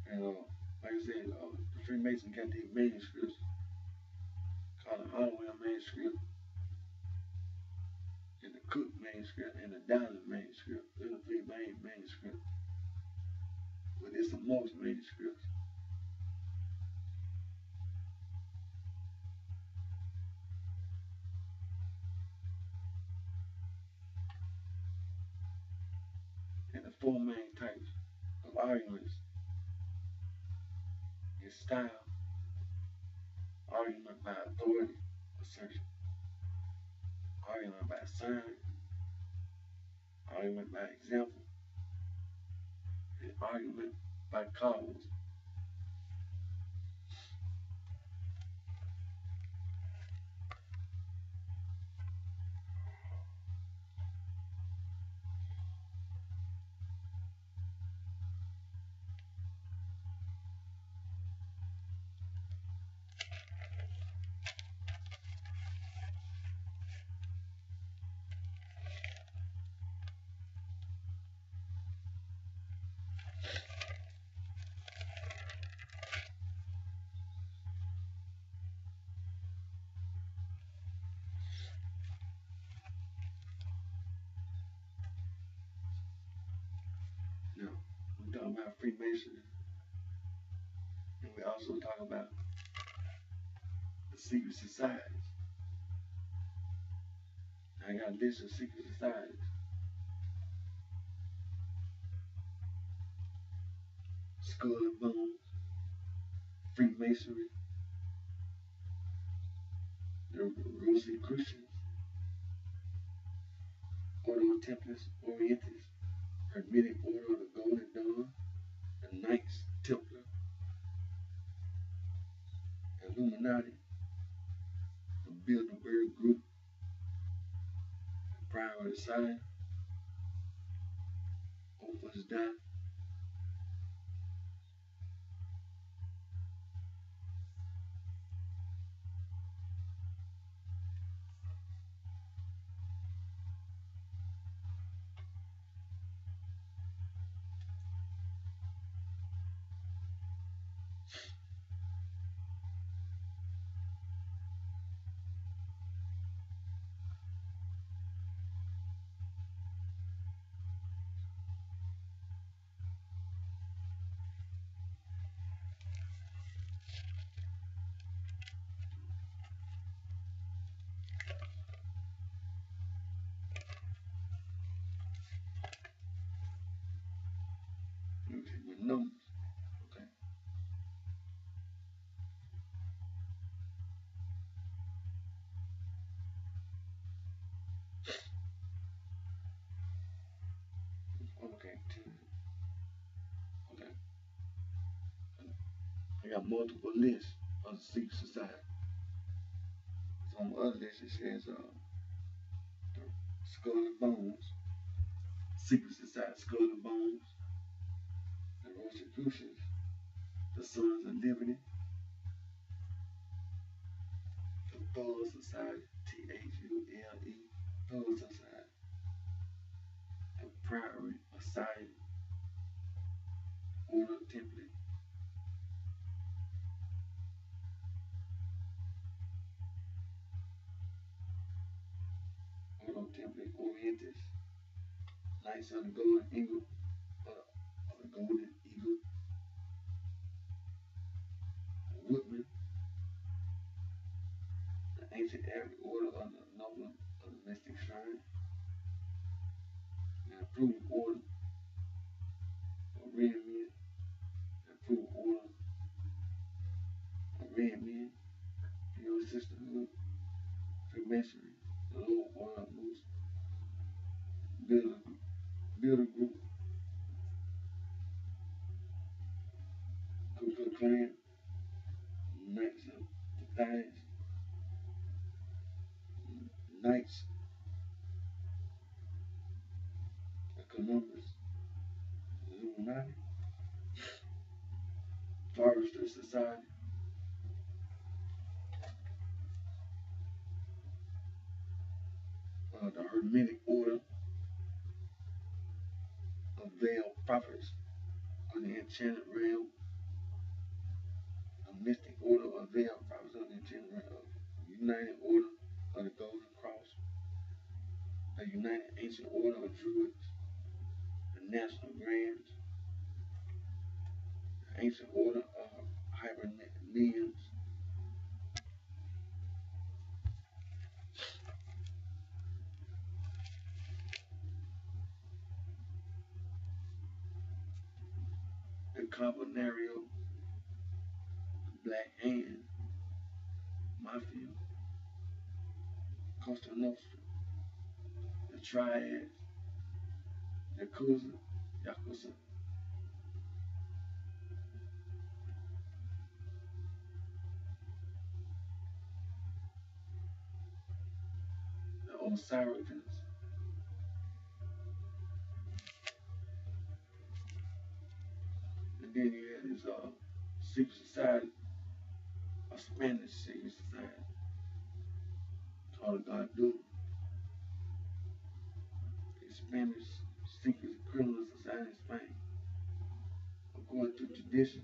And like I said, the Freemason got these manuscripts called the Hollowell manuscript and the Cook manuscript and the Dowling manuscript. They're the three main manuscripts. But it's the most manuscripts. And the four main types of arguments is style, argument by authority, assertion, argument by sign, argument by example, and argument by cause. Now, we talk about Freemasonry, and we also talk about the secret societies. I got a list of secret societies. Skull and Bones, Freemasonry, the Rosicrucians, Ordo Templis Orientis, Hermetic Order of the Golden Dawn, the Knights Templar, Illuminati, the Bilderberg Group, the Private Side, Opus Dei, with numbers. Okay. Okay. Okay. I got multiple lists of the secret society. Some other list it says the Skull and Bones, Secret Society, Skull and Bones, the Rosicrucians, the Sons of Liberty, the Thug Society, Thule, Thug Society, the Priory Society, Order Template, Order Template Orientis, Knights of the Golden Eagle, of the Golden Eagle, Woodman, the Ancient Arabic Order of the Noble of the Mystic Shrine, the Approved Order of Red Men, the Approved Order of Red Men, Pure Sisterhood, Freemasonry, the Lord Order of Moose, Builder Group, Ku Klux Klan, Knights of the Thighs, Knights of Columbus, Illuminati, Forestry Society, the Hermetic Order of Veiled Prophets of the Enchanted Realm, the Mystic Order of Veiled Prophets of the Enchanted Realm, United Order of the Golden Cross, the United Ancient Order of Druids, the National Grands, the Ancient Order of Hibernians, the Carbonario, the Black Hand, Mafia, Costa Nostra, the Triads, Yakuza, the Osiris, and then you had this secret society, a Spanish secret society called the Gardu, a Spanish secret criminal society in Spain. According to tradition,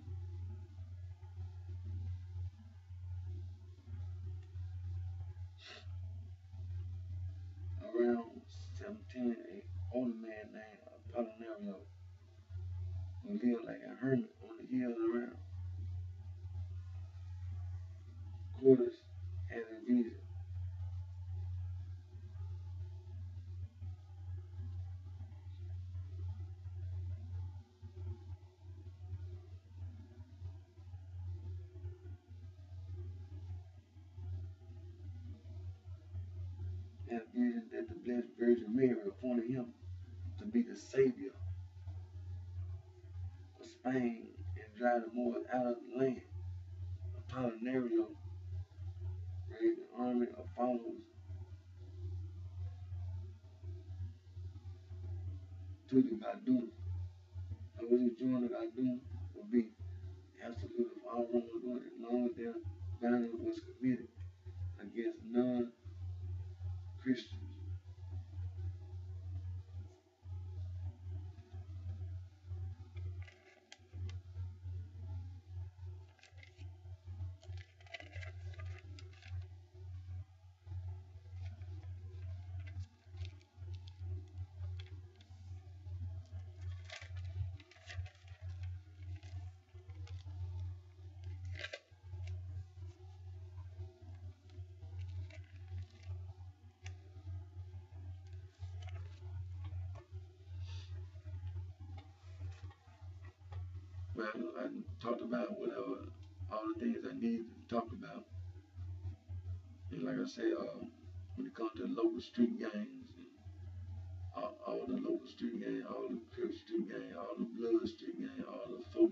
around 17, an older man named Apollinario who lived like a hermit on the hills around quarters had a vision. Had a vision that the Blessed Virgin Mary appointed him to be the savior of Spain and drive the Moors out of the land. Apollinario raised an army of followers to the Gadun. Those who joined the Gadun would be absolute of all wrongdoing as long as their violence was committed against non-Christians. Well, I talked about whatever, all the things I needed to talk about. And like I said, when it comes to local street gangs, all the local street gangs, all the Crip street gangs, all the Blood street gangs, all the folk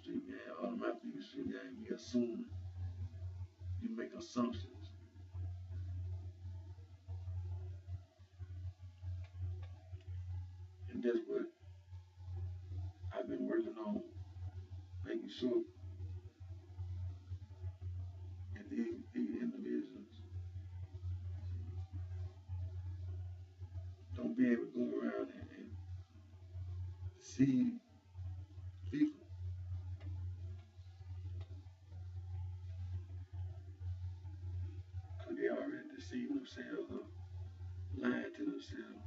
street gangs, all the Mafia street gangs, we assuming You make assumptions. And that's what I've been working on, making sure that these individuals don't be able to go around and see people, because they already deceiving themselves or lying to themselves.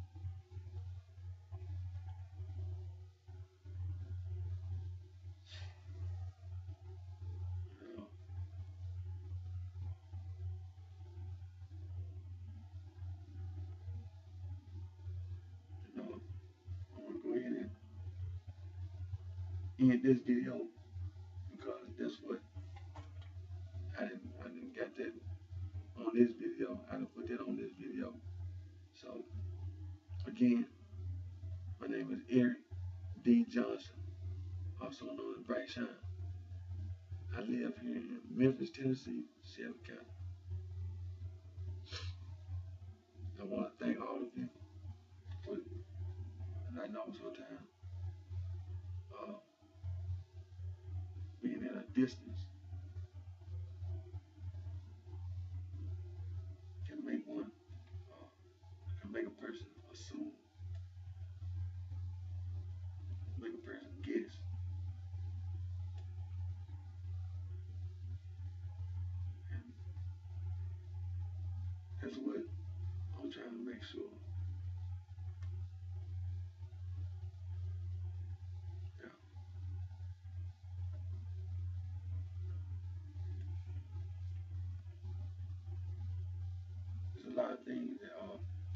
You know, I want to go ahead and end this video because that's what I didn't get that on this video. I didn't put that on this video. So again, my name is Eric D. Johnson, also known as BrightShine. I live here in Memphis, Tennessee, Shelby County. I want to thank all of you for, and I know sometimes uh, being at a distance can make one, uh, can make a person assume, make a person guess. And that's what I'm trying to make sure that there's a lot of things that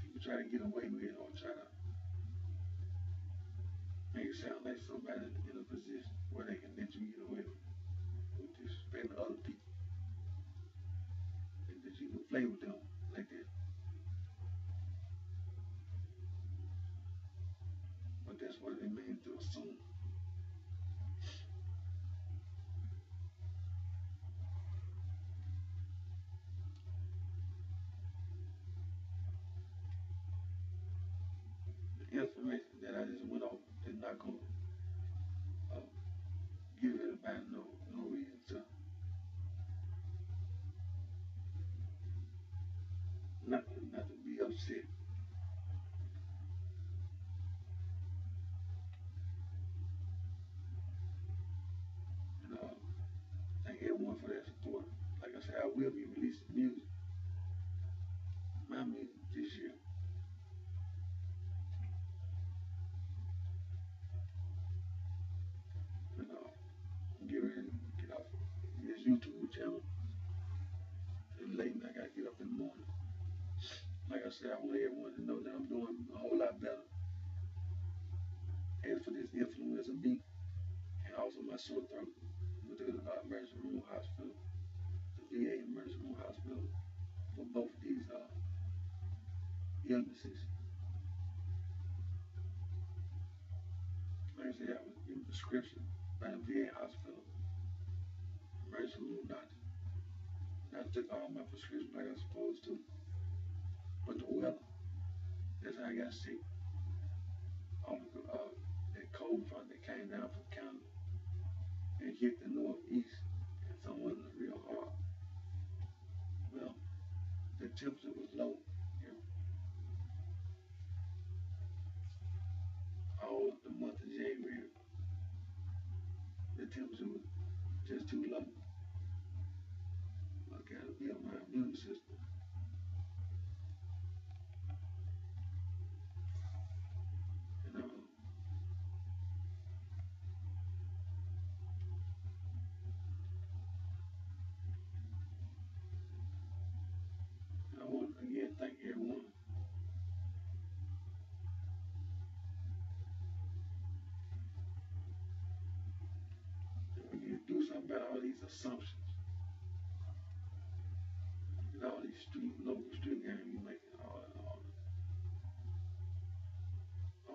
people try to get away with or try to make it sound like somebody in a position where they can let you get away with disrespecting other people and that you can play with them like that. But that's what they mean to assume. The information that I just went over is not going to give everybody no reason to not to be upset. And thank everyone for their support. Like I said, I will be releasing music, my music this year. And I'm getting ready to get off this YouTube channel. It's late and I gotta get up in the morning. Like I said, I want everyone to know that I'm doing a whole lot better. As for this influenza beat and also my sore throat with the emergency room hospital, the VA emergency room hospital for both of these illnesses. Like I said, I was given a prescription by the VA hospital, emergency room doctor. And I took all my prescriptions like I was supposed to. But the weather, that's how I got sick. All the, that cold front that came down from Canada and hit the northeast, and some wasn't real hard. Well, the temperature was low here all the month of January. The temperature was just too low. I gotta build my immune system. And I want to again thank everyone. And we need to do something about all these assumptions and all these local street games you making, all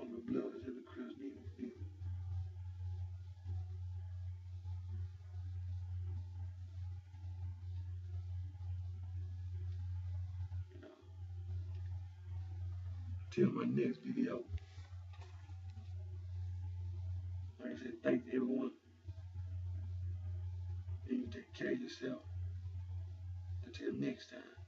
the blood is in the cribs need Till my next video. Like I said, thanks everyone. And you take care of yourself. Until next time.